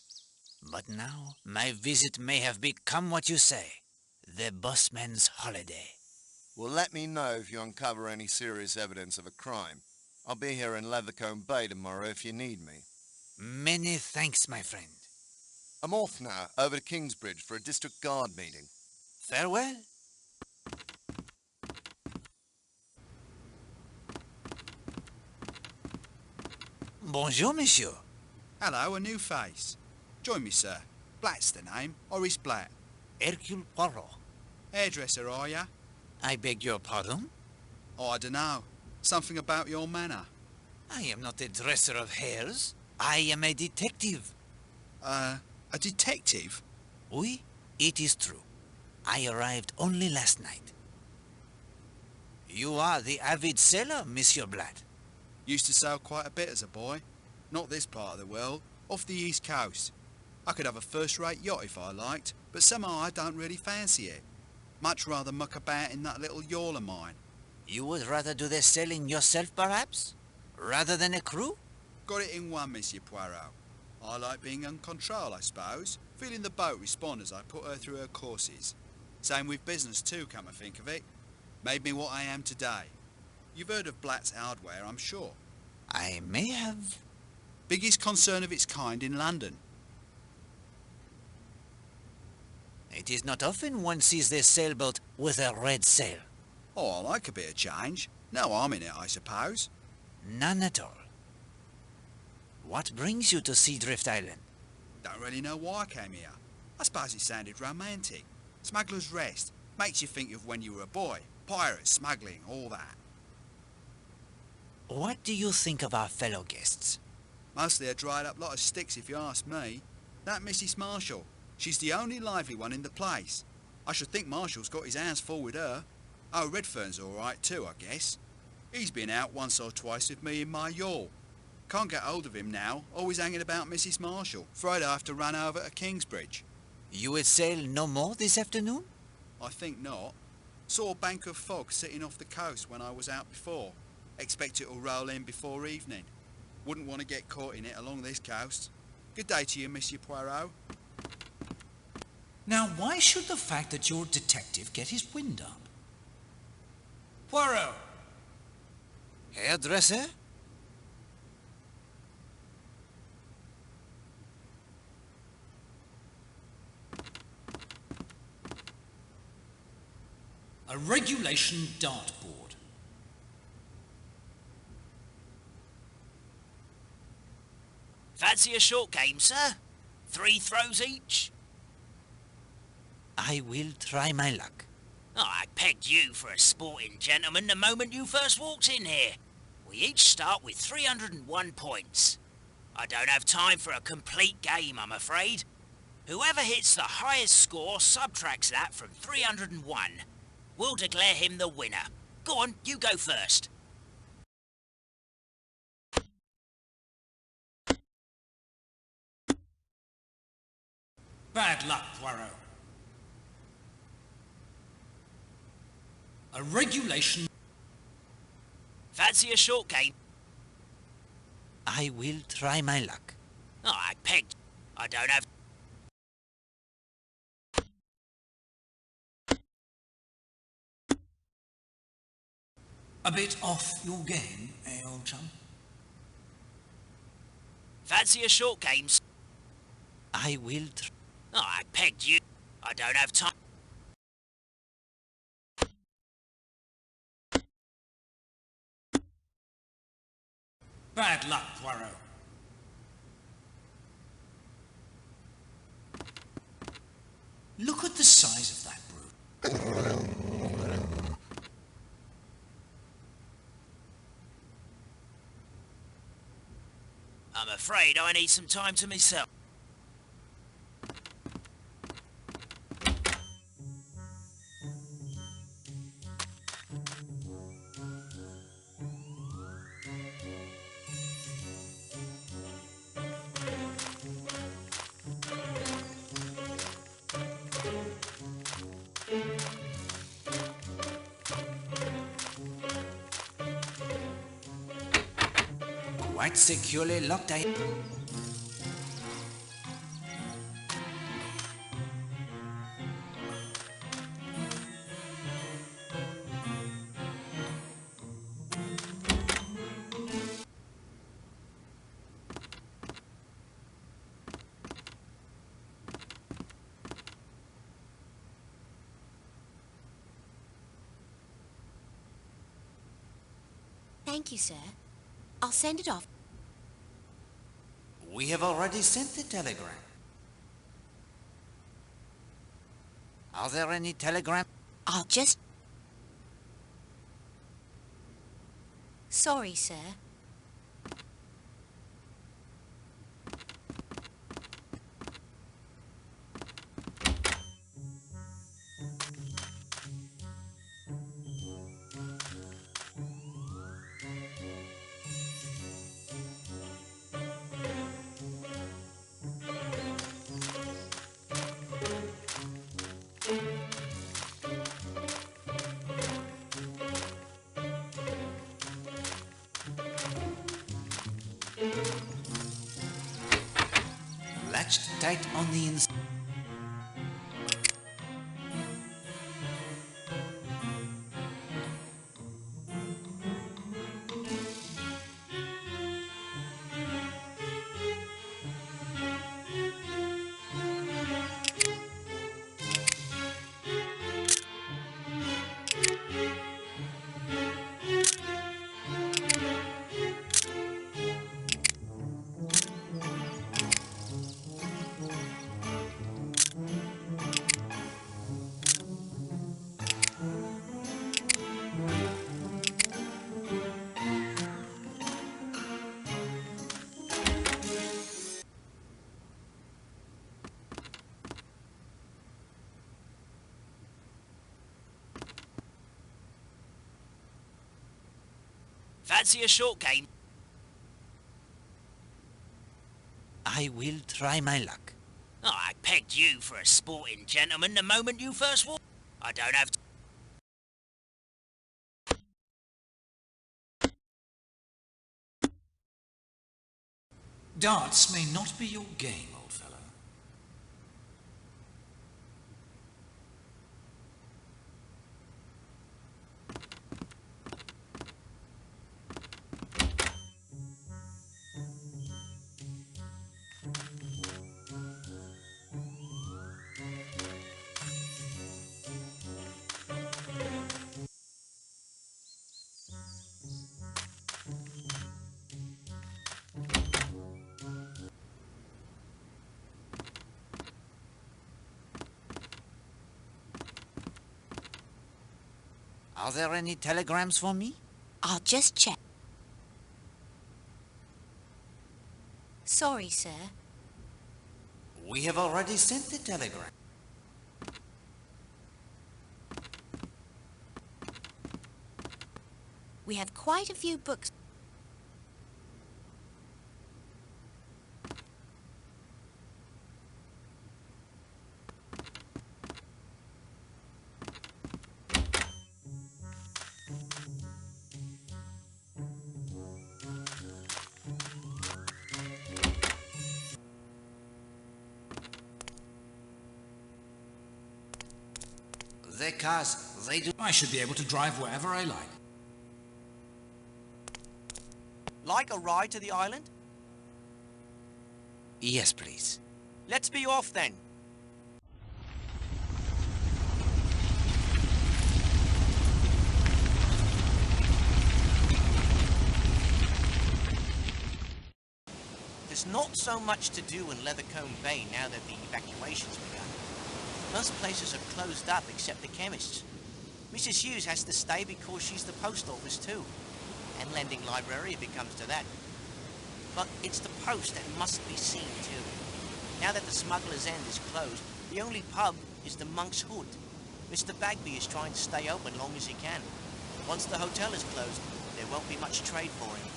But now, my visit may have become what you say, the busman's holiday. Well, let me know if you uncover any serious evidence of a crime. I'll be here in Leathercombe Bay tomorrow if you need me. Many thanks, my friend. I'm off now, over to Kingsbridge for a district guard meeting. Farewell. Bonjour, monsieur. Hello, a new face. Join me, sir. Black's the name. Horace Black. Hercule Poirot. Hairdresser, are ya? I beg your pardon? Oh, I dunno. Something about your manner. I am not a dresser of hairs. I am a detective. A detective? Oui, it is true. I arrived only last night. You are the avid sailor, Monsieur Blatt. Used to sail quite a bit as a boy. Not this part of the world. off the east coast. I could have a first-rate yacht if I liked, but somehow I don't really fancy it. Much rather muck about in that little yawl of mine. You would rather do the sailing yourself, perhaps? Rather than a crew? Got it in one, Monsieur Poirot. I like being in control, I suppose. Feeling the boat respond as I put her through her courses. Same with business too, come to think of it. Made me what I am today. You've heard of Blatt's Hardware, I'm sure. I may have. Biggest concern of its kind in London. It is not often one sees this sailboat with a red sail. Oh, I like a bit of change. No harm in it, I suppose. None at all. What brings you to Seadrift Island? Don't really know why I came here. I suppose it sounded romantic. Smuggler's Rest. Makes you think of when you were a boy. Pirates, smuggling, all that. What do you think of our fellow guests? Mostly a dried up lot of sticks if you ask me. That Mrs. Marshall. She's the only lively one in the place. I should think Marshall's got his hands full with her. Oh, Redfern's all right too, I guess. He's been out once or twice with me in my yawl. Can't get hold of him now, always hanging about Mrs. Marshall. Afraid I have to run over to Kingsbridge. You will sail no more this afternoon? I think not. Saw a bank of fog sitting off the coast when I was out before. Expect it'll roll in before evening. Wouldn't want to get caught in it along this coast. Good day to you, Monsieur Poirot. Now, why should the fact that you're a detective get his wind up? Poirot! Hairdresser? A regulation dartboard. Fancy a short game, sir? 3 throws each? I will try my luck. Oh, I pegged you for a sporting gentleman the moment you first walked in here. We each start with 301 points. I don't have time for a complete game, I'm afraid. Whoever hits the highest score subtracts that from 301. We'll declare him the winner. Go on, you go first. Bad luck, Poirot. A regulation... Fancy a short game? I will try my luck. Oh, I pegged. I don't have... A bit off your game, eh, old chum? Fancy a short game? I will Oh, I pegged you. I don't have time. Bad luck, Poirot. Look at the size of that brute. I'm afraid I need some time to myself. quite securely locked. Thank you, sir. I'll send it off. We have already sent the telegram. Are there any telegrams? I'll just... Sorry, sir. Latched tight on the inside. Fancy a short game? I will try my luck. Oh, I pegged you for a sporting gentleman the moment you first walked. I don't have to... Darts may not be your game, old fellow. Are there any telegrams for me? I'll just check. Sorry, sir. We have already sent the telegram. We have quite a few books. The cars, they do... I should be able to drive wherever I like. Like a ride to the island? Yes, please. Let's be off then. There's not so much to do in Leathercombe Bay now that the evacuation's begun. Most places are closed up except the chemists. Mrs. Hughes has to stay because she's the post office too. And lending library if it comes to that. But it's the post that must be seen too. Now that the Smuggler's End is closed, the only pub is the Monk's Hood. Mr. Bagby is trying to stay open long as he can. Once the hotel is closed, there won't be much trade for him.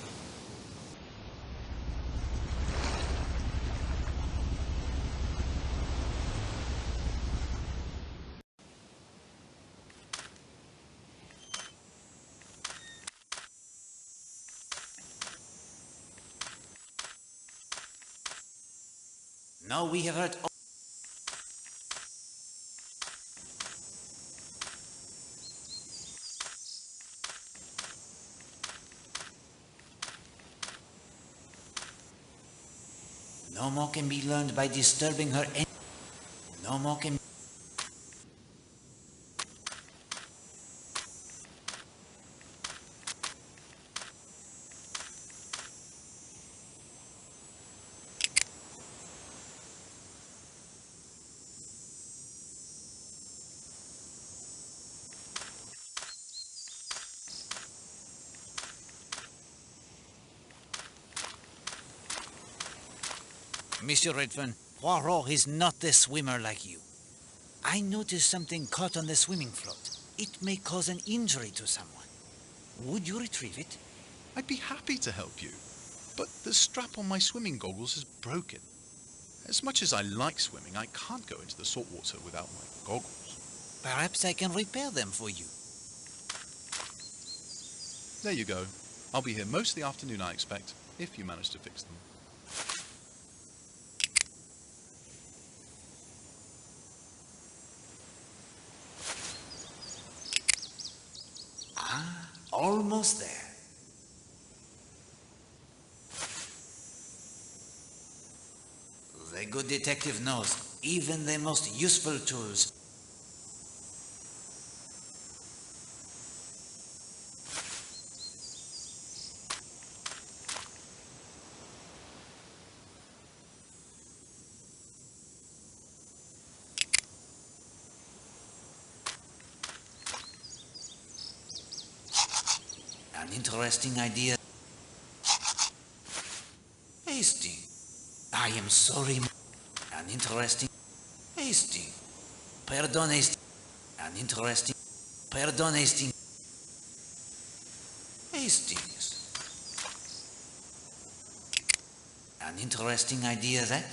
No, we have heard... No more can be learned by disturbing her... No more can... Monsieur Redfern, Poirot is not a swimmer like you. I noticed something caught on the swimming float. It may cause an injury to someone. Would you retrieve it? I'd be happy to help you, but the strap on my swimming goggles is broken. As much as I like swimming, I can't go into the salt water without my goggles. Perhaps I can repair them for you. There you go. I'll be here most of the afternoon, I expect. if you manage to fix them. Ah, almost there. The good detective knows even the most useful tools. An interesting idea. Hasting. I am sorry. An interesting. Hasting. Pardon, Hasting. An interesting. Pardon, Hasting. Hastings. An interesting idea that.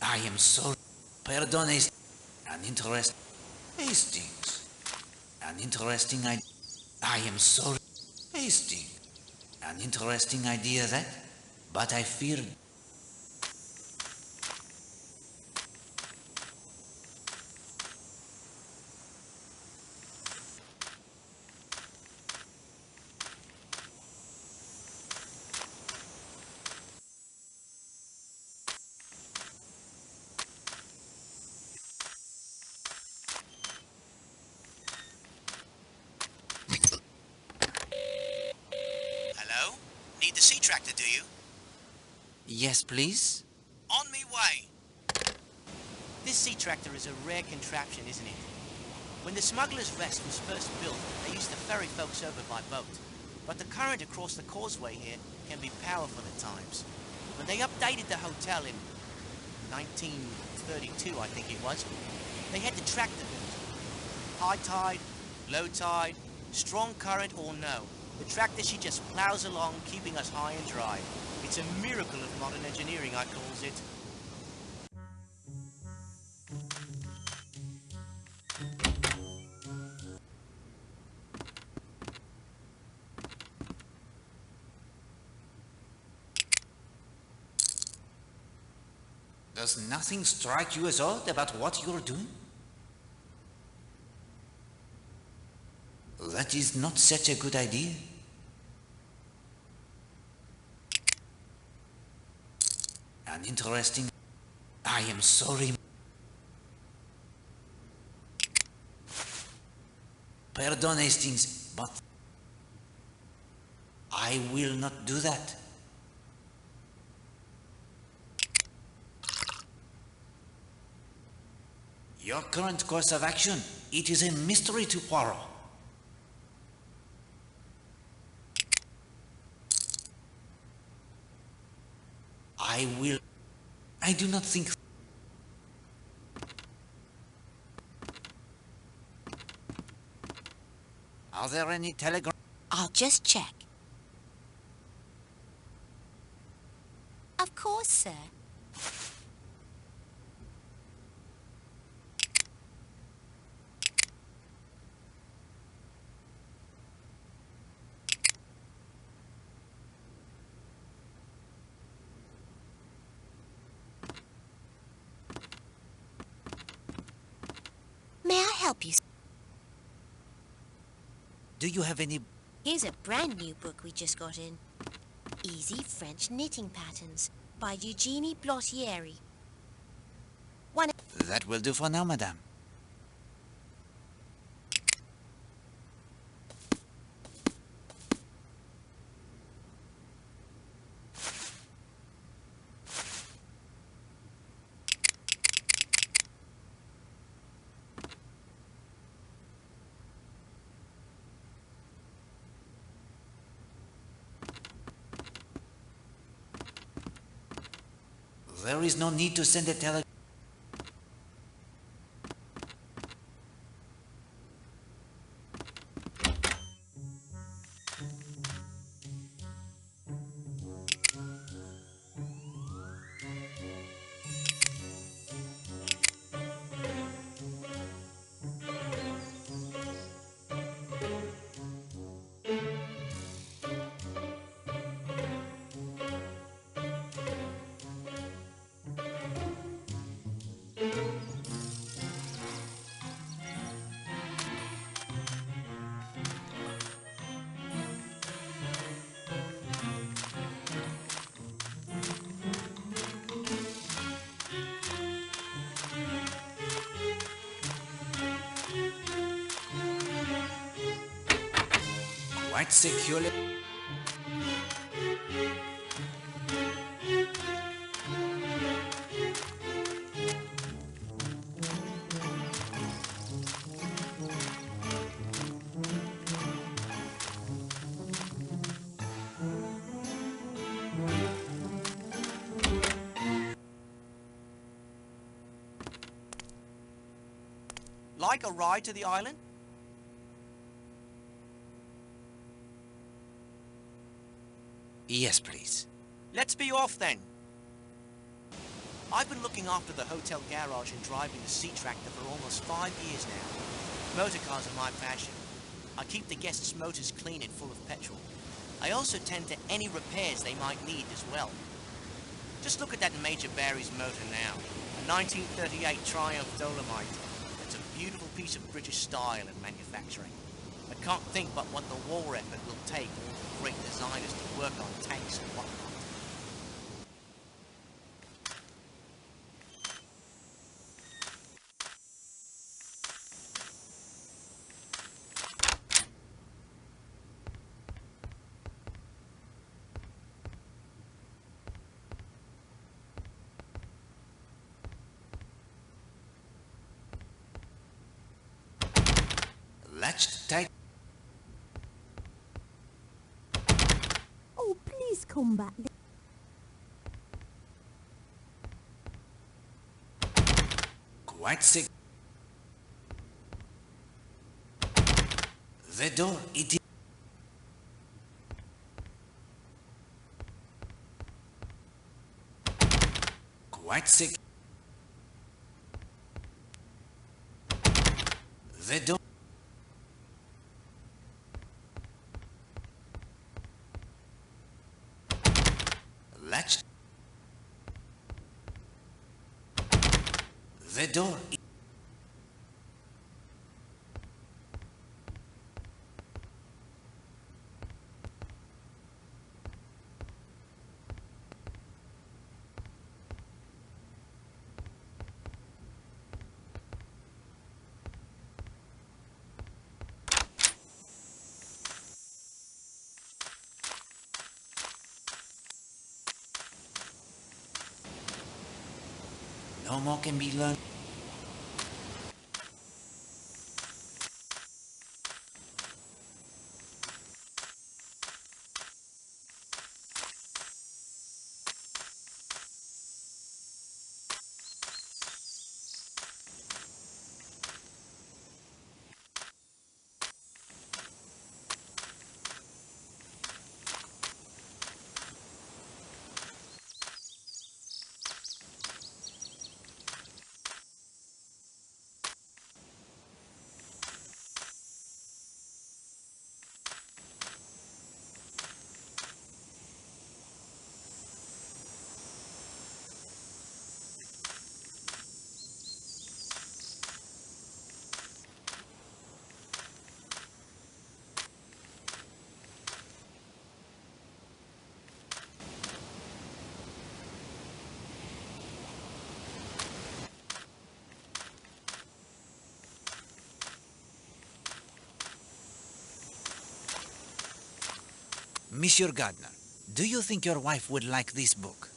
I am sorry. Pardon, Hasting. An interesting. Hastings. An interesting idea. I am sorry. Hastings. An interesting idea that. But I fear. Hello? Need the sea tractor, do you? Yes, please? On me way. This sea tractor is a rare contraption, isn't it? When the Smuggler's Rest was first built, they used to ferry folks over by boat. But the current across the causeway here can be powerful at times. When they updated the hotel in 1932, I think it was, they had the tractor built. High tide, low tide, strong current or no, the tractor, she just plows along, keeping us high and dry. It's a miracle of modern engineering, I calls it. Does nothing strike you as odd about what you're doing? That is not such a good idea. An interesting. I am sorry. Pardon, Hastings, but I will not do that. Your current course of action, it is a mystery to Poirot. I do not think. Are there any telegrams? I'll just check. Of course, sir. May I help you? Do you have any? Here's a brand new book we just got in. Easy French Knitting Patterns by Eugenie Blossieri. That will do for now, madame. There is no need to send a telegram. quite securely. Like a ride to the island? Yes, please. Let's be off then. I've been looking after the hotel garage and driving the sea tractor for almost 5 years now. Motor cars are my passion. I keep the guests' motors clean and full of petrol. I also tend to any repairs they might need as well. Just look at that Major Barry's motor now. A 1938 Triumph Dolomite. It's a beautiful piece of British style and manufacturing. I can't think but what the war effort will take all the great designers to work on tanks and whatnot. Latched tight. Oh, please come back. Quite sick. The door, it is. Quite sick. The door. Latched. The door. No more can be learned. Monsieur Gardner, do you think your wife would like this book?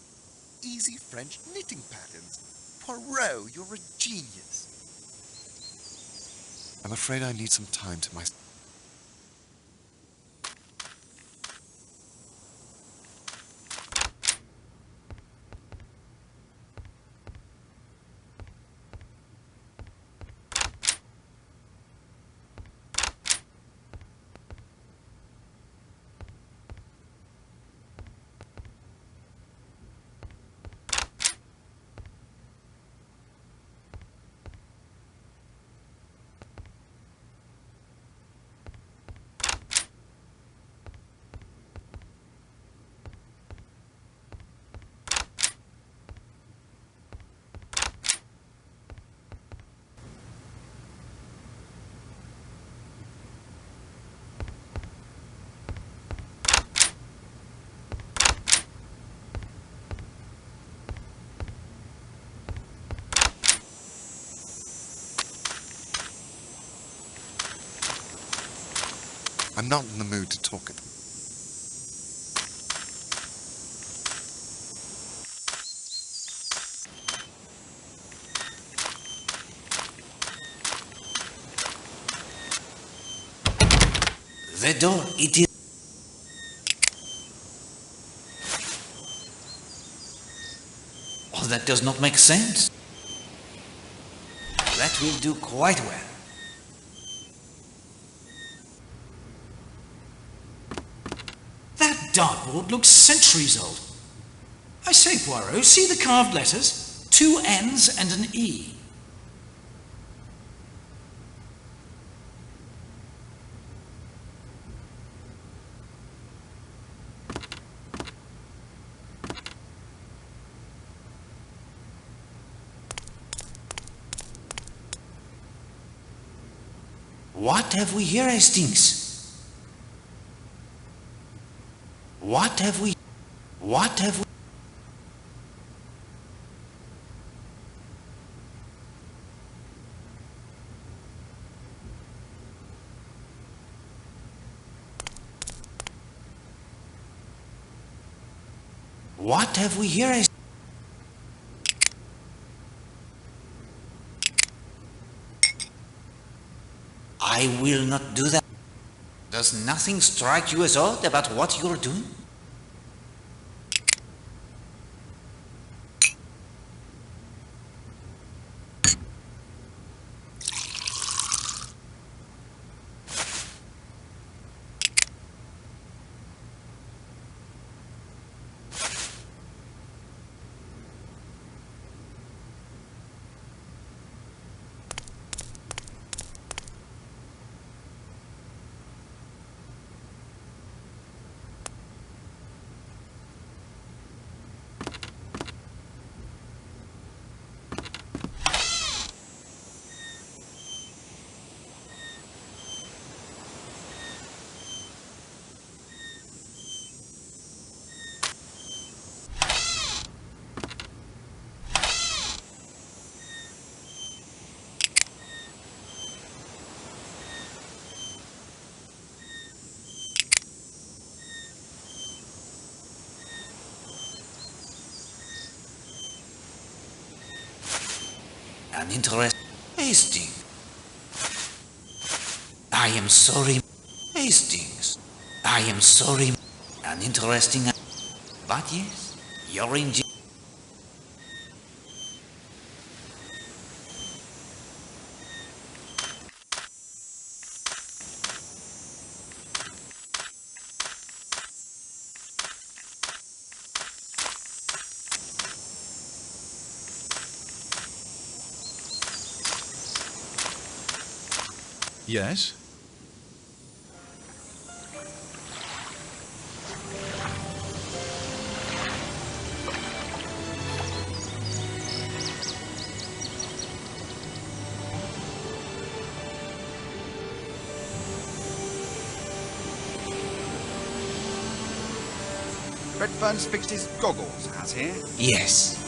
Easy French knitting patterns. Poirot, you're a genius. I'm afraid I need some time to myself. I'm not in the mood to talk at them. The door, it is... Oh, that does not make sense. That will do quite well. That dartboard looks centuries old. I say, Poirot, see the carved letters? 2 N's and an E. What have we here, Hastings? What have we... What have we... What have we here, Hastings? I will not do that. Does nothing strike you as odd about what you're doing? An interest... Hastings. I am sorry, Hastings. I am sorry. An interesting... But yes, you're in... Yes? Redfern's fixed his goggles, has he? Yes.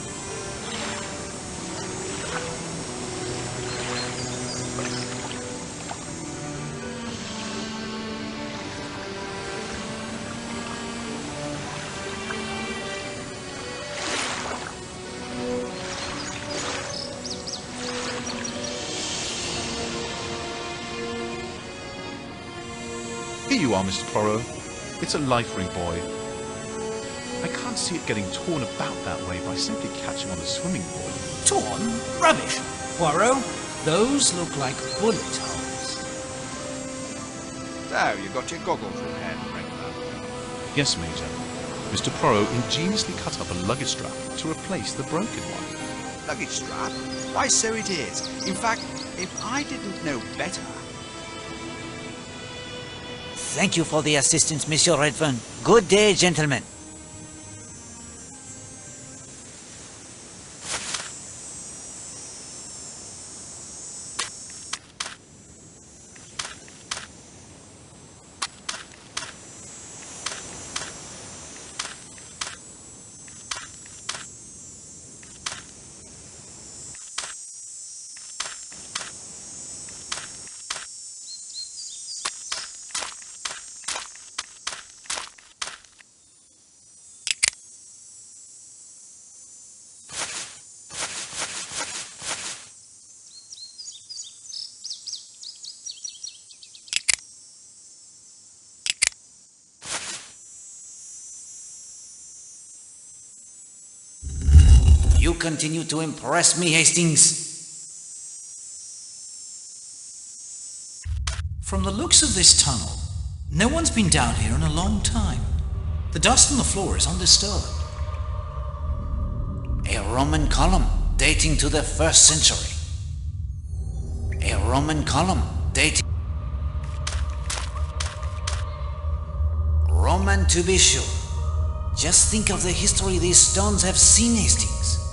Here you are, Mr. Poirot. It's a life ring, boy. I can't see it getting torn about that way by simply catching on the swimming board. Torn? Rubbish. Poirot, those look like bullet holes. So, you got your goggles repaired, regular? Yes, Major. Mr. Poirot ingeniously cut up a luggage strap to replace the broken one. Luggage strap? Why, so it is. In fact, if I didn't know better... Thank you for the assistance, Monsieur Redfern. Good day, gentlemen. You continue to impress me, Hastings. From the looks of this tunnel, no one's been down here in a long time. The dust on the floor is undisturbed. A Roman column dating to the 1st century. A Roman column dating... Roman to be sure. Just think of the history these stones have seen, Hastings.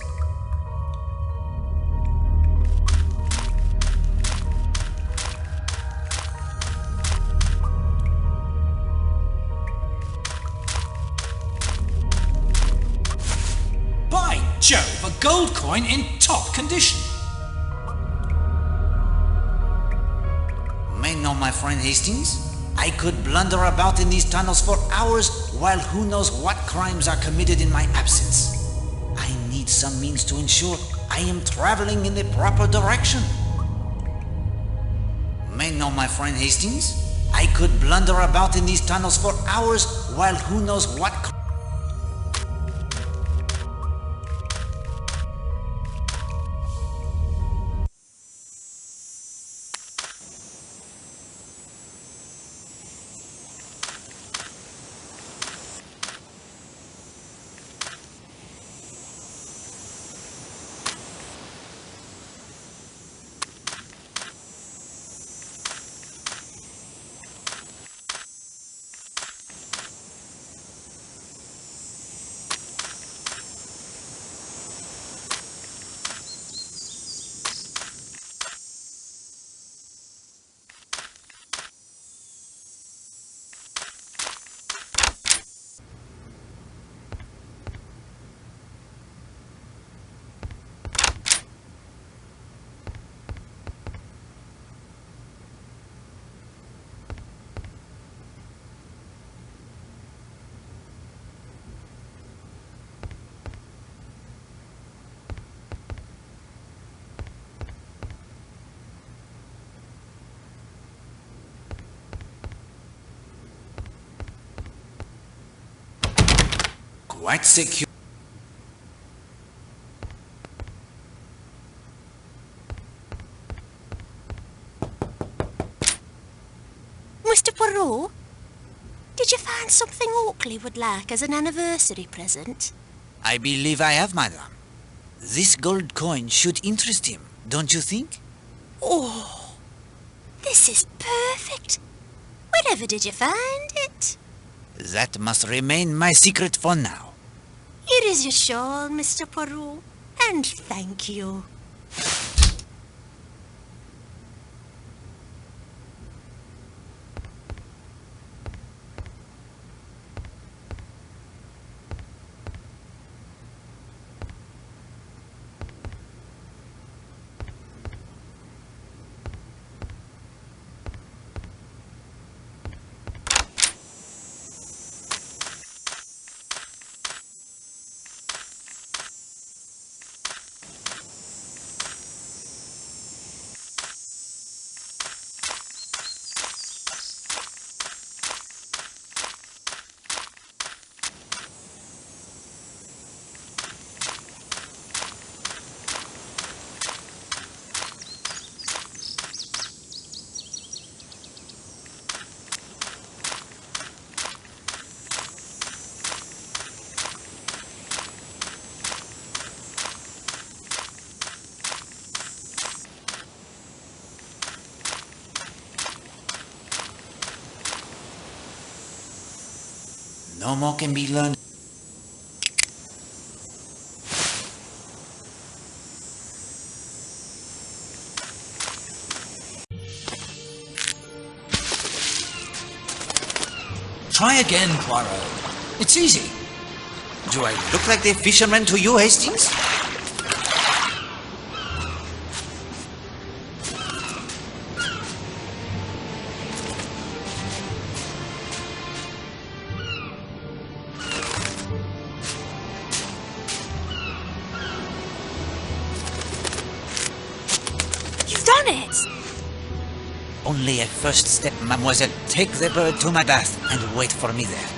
By Jove, a gold coin in top condition. May know, my friend Hastings, I could blunder about in these tunnels for hours while who knows what crimes are committed in my absence. I need some means to ensure I am traveling in the proper direction. May know, my friend Hastings, I could blunder about in these tunnels for hours while who knows what quite secure. Mr. Poirot, did you find something Oakley would like as an anniversary present? I believe I have, madam. This gold coin should interest him, don't you think? Oh, this is perfect. Wherever did you find it? That must remain my secret for now. Here is your shawl, Mr. Poirot, and thank you. No more can be learned. Try again, Poirot. It's easy. Do I look like the fisherman to you, Hastings? You've done it! Only a first step, mademoiselle. Take the bird to my bath and wait for me there.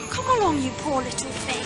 Come along, you poor little thing.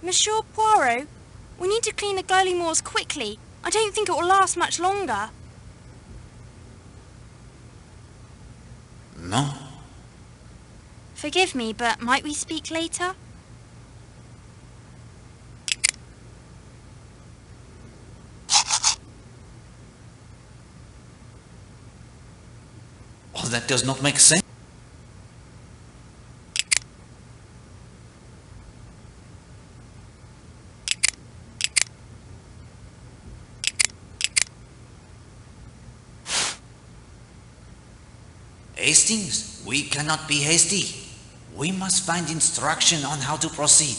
Monsieur Poirot, we need to clean the glowing moors quickly. I don't think it will last much longer. No? Forgive me, but might we speak later? Oh, that does not make sense. Hastings, we cannot be hasty. We must find instruction on how to proceed.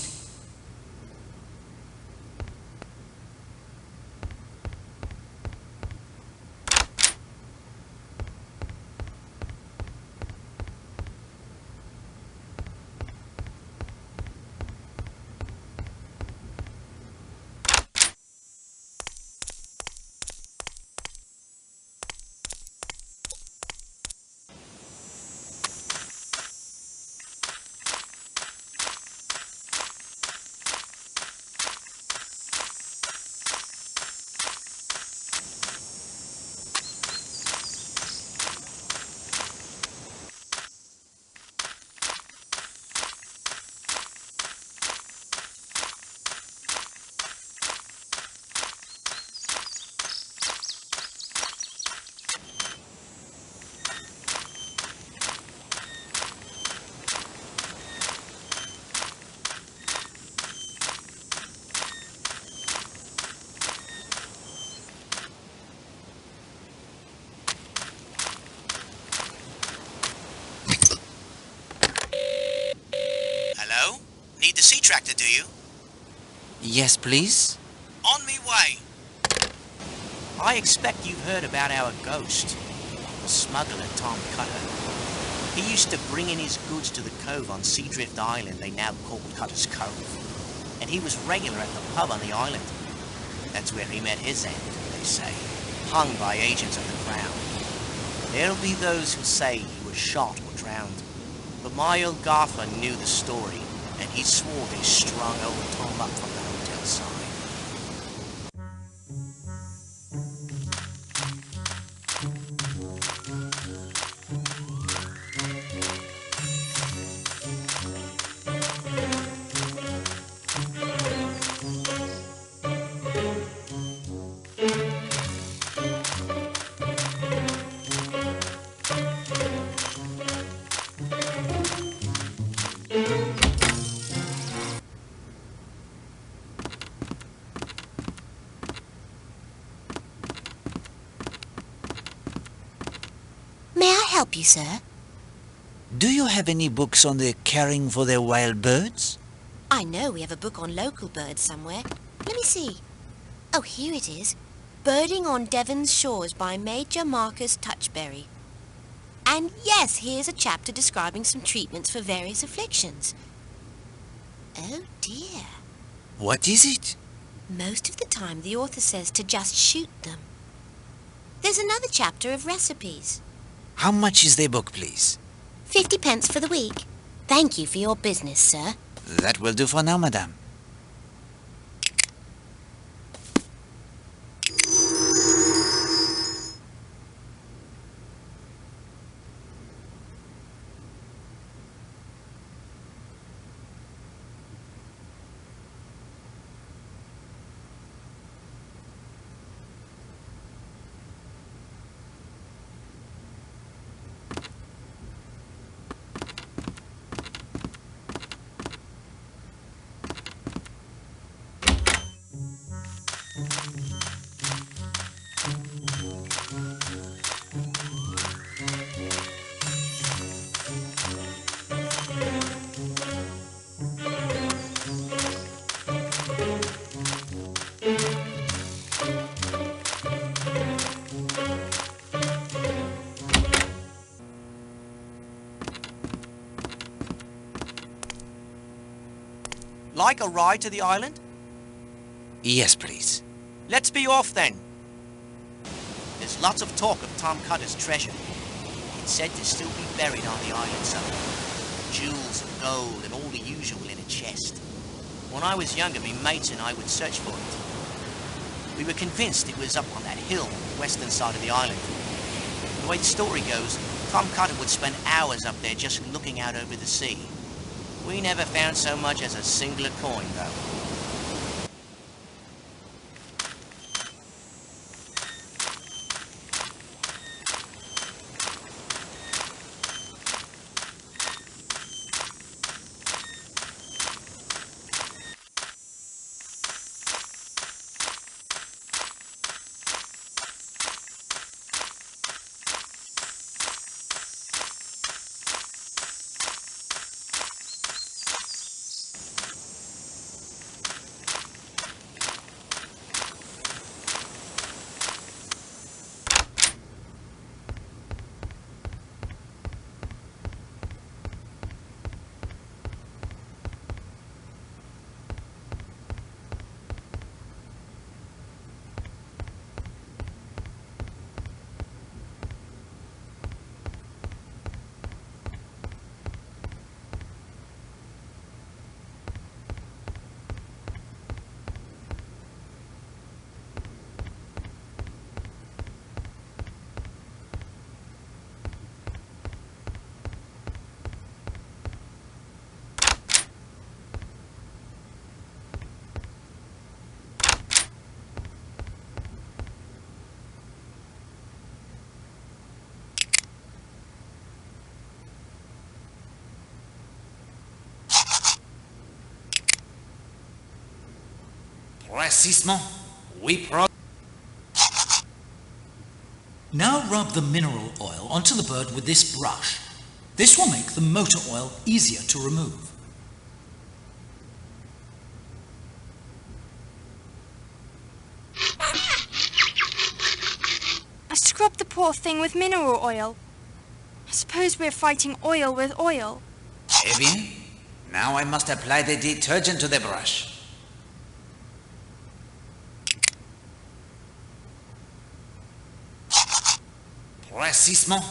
Hello? Need the sea tractor, do you? Yes, please? On me way. I expect you've heard about our ghost, the smuggler Tom Cutter. He used to bring in his goods to the cove on Seadrift Island they now call Cutter's Cove. And he was regular at the pub on the island. That's where he met his end, they say, hung by agents of the Crown. There'll be those who say he was shot or drowned. But my old gaffer knew the story, and he swore they strung old Tom up from the hotel side. May I help you, sir? Do you have any books on the caring for their wild birds? I know we have a book on local birds somewhere. Let me see. Oh, here it is. Birding on Devon's Shores by Major Marcus Touchberry. And yes, here's a chapter describing some treatments for various afflictions. Oh dear. What is it? Most of the time the author says to just shoot them. There's another chapter of recipes. How much is the book, please? 50 pence for the week. Thank you for your business, sir. That will do for now, madame. Like a ride to the island? Yes, please. Let's be off then. There's lots of talk of Tom Cutter's treasure. It's said to still be buried on the island somewhere. Jewels and gold and all the usual in a chest. When I was younger, my mates and I would search for it. We were convinced it was up on that hill on the western side of the island. The way the story goes, Tom Cutter would spend hours up there just looking out over the sea. We never found so much as a singular coin, though. Précisément, Now rub the mineral oil onto the bird with this brush. This will make the motor oil easier to remove. I scrubbed the poor thing with mineral oil. I suppose we're fighting oil with oil. Eh bien, now I must apply the detergent to the brush. Précisément.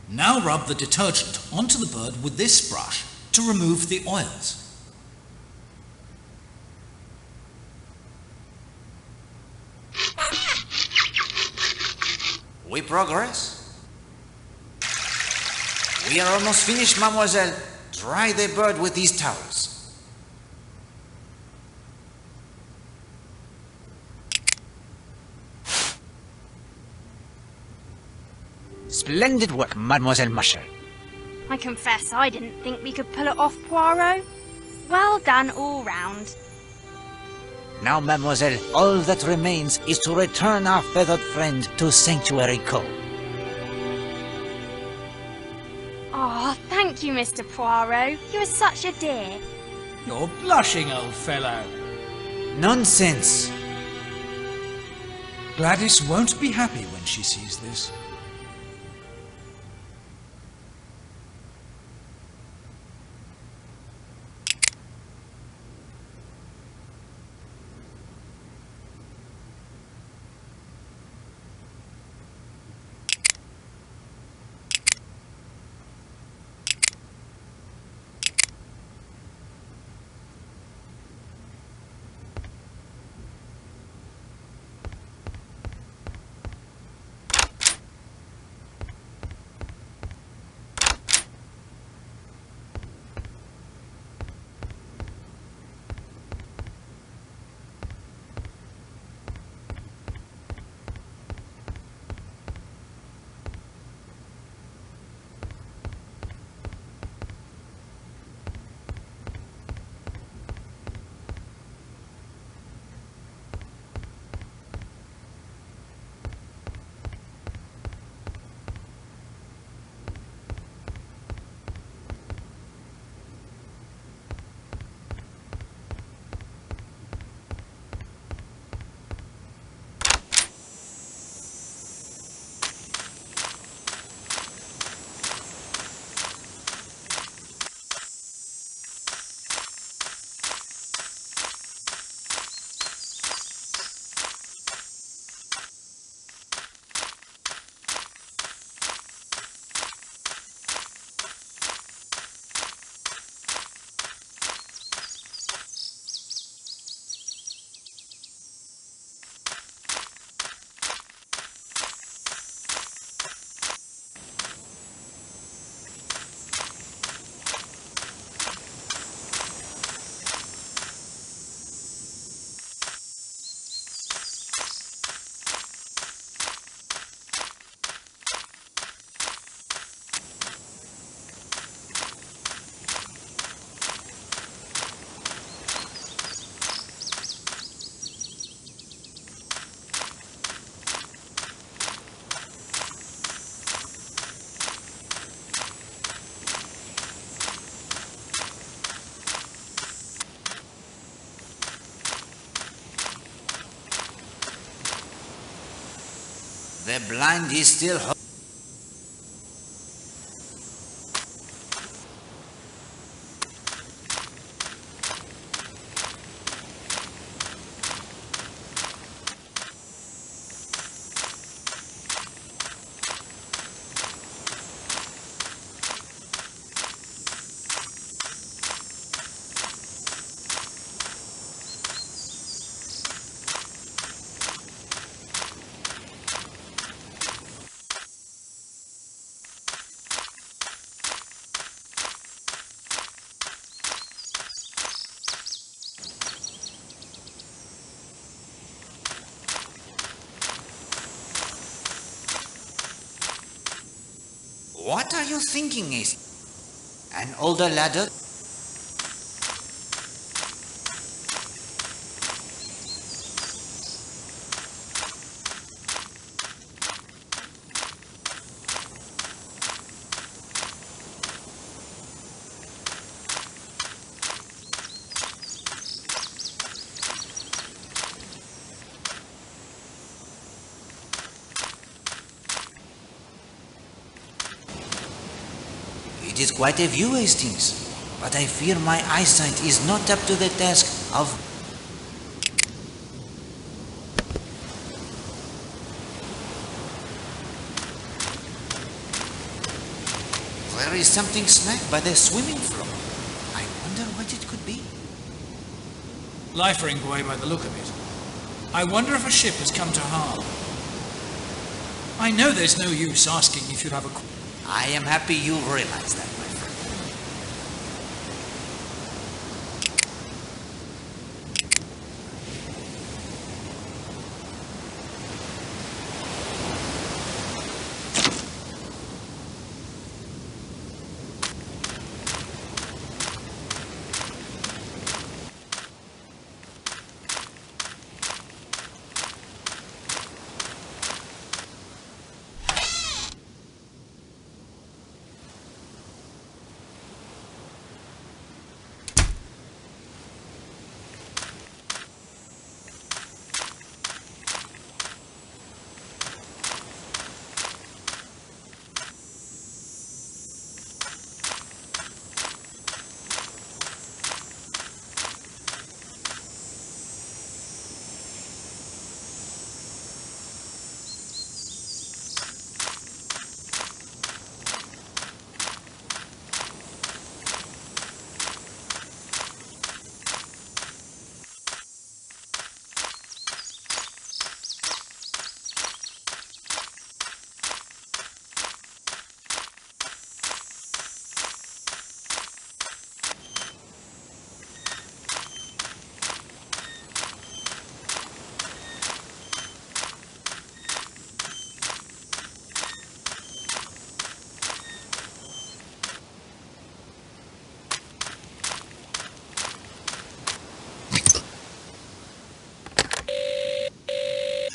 Now rub the detergent onto the bird with this brush to remove the oils. We progress. We are almost finished, mademoiselle. Dry the bird with these towels. Splendid work, Mademoiselle Musher. I confess I didn't think we could pull it off, Poirot. Well done all round. Now, Mademoiselle, all that remains is to return our feathered friend to Sanctuary Cove. Oh, thank you, Mr. Poirot. You are such a dear. You're blushing, old fellow. Nonsense. Gladys won't be happy when she sees this. The blind is still What are you thinking, Ace? An older ladder? It is quite a view, Hastings, but I fear my eyesight is not up to the task of... There is something snagged by the swimming floor. I wonder what it could be. Lifering buoy by the look of it. I wonder if a ship has come to harm. I know there's no use asking if you'd have a... I am happy you realize that, my friend.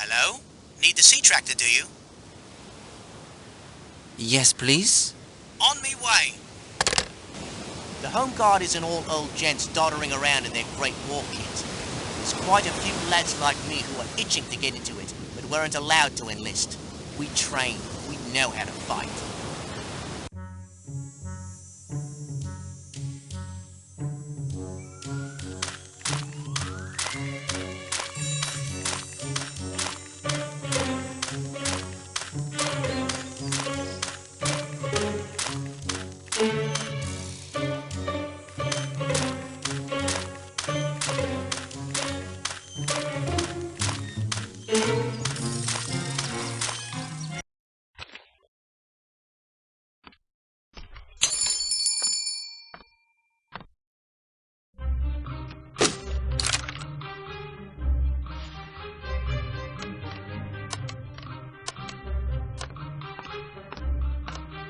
Hello? Need the sea tractor, do you? Yes, please? On me way. The Home Guard isn't all old gents doddering around in their great war kit. There's quite a few lads like me who are itching to get into it, but weren't allowed to enlist. We train. We know how to fight.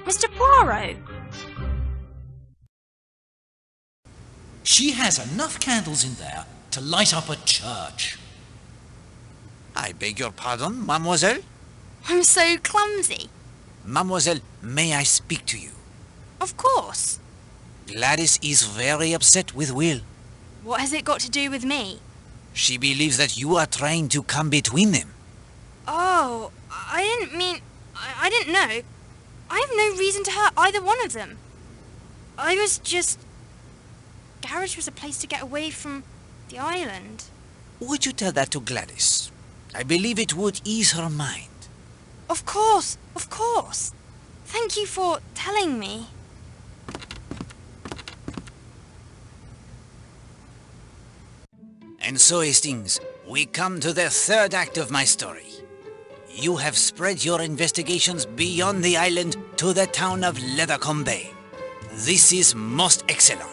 Mr. Poirot! She has enough candles in there to light up a church. I beg your pardon, mademoiselle? I'm so clumsy. Mademoiselle, may I speak to you? Of course. Gladys is very upset with Will. What has it got to do with me? She believes that you are trying to come between them. Oh, I didn't didn't know. I have no reason to hurt either one of them. I was just... Garage was a place to get away from the island. Would you tell that to Gladys? I believe it would ease her mind. Of course, of course. Thank you for telling me. And so, Hastings, we come to the third act of my story. You have spread your investigations beyond the island to the town of Leathercombe Bay. This is most excellent.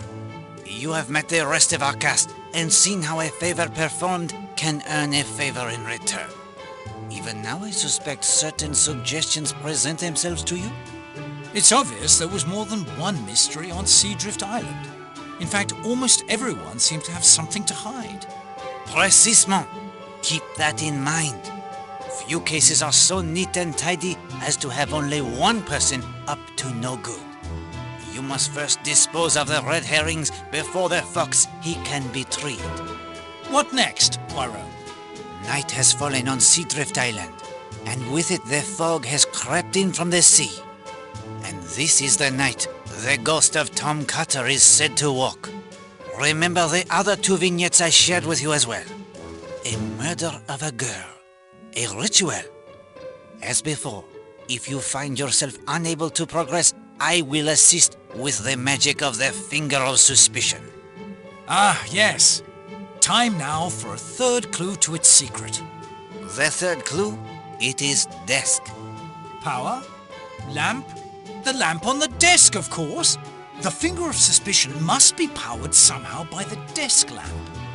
You have met the rest of our cast and seen how a favor performed can earn a favor in return. Even now I suspect certain suggestions present themselves to you. It's obvious there was more than one mystery on Seadrift Island. In fact, almost everyone seemed to have something to hide. Précisément. Keep that in mind. Few cases are so neat and tidy as to have only one person up to no good. You must first dispose of the red herrings before the fox he can be treed. What next, Poirot? Night has fallen on Seadrift Island, and with it the fog has crept in from the sea. And this is the night the ghost of Tom Cutter is said to walk. Remember the other two vignettes I shared with you as well. A murder of a girl. A ritual. As before, if you find yourself unable to progress, I will assist with the magic of the finger of suspicion. Ah, yes. Time now for a third clue to its secret. The third clue? It is desk. Power? Lamp? The lamp on the desk, of course. The finger of suspicion must be powered somehow by the desk lamp.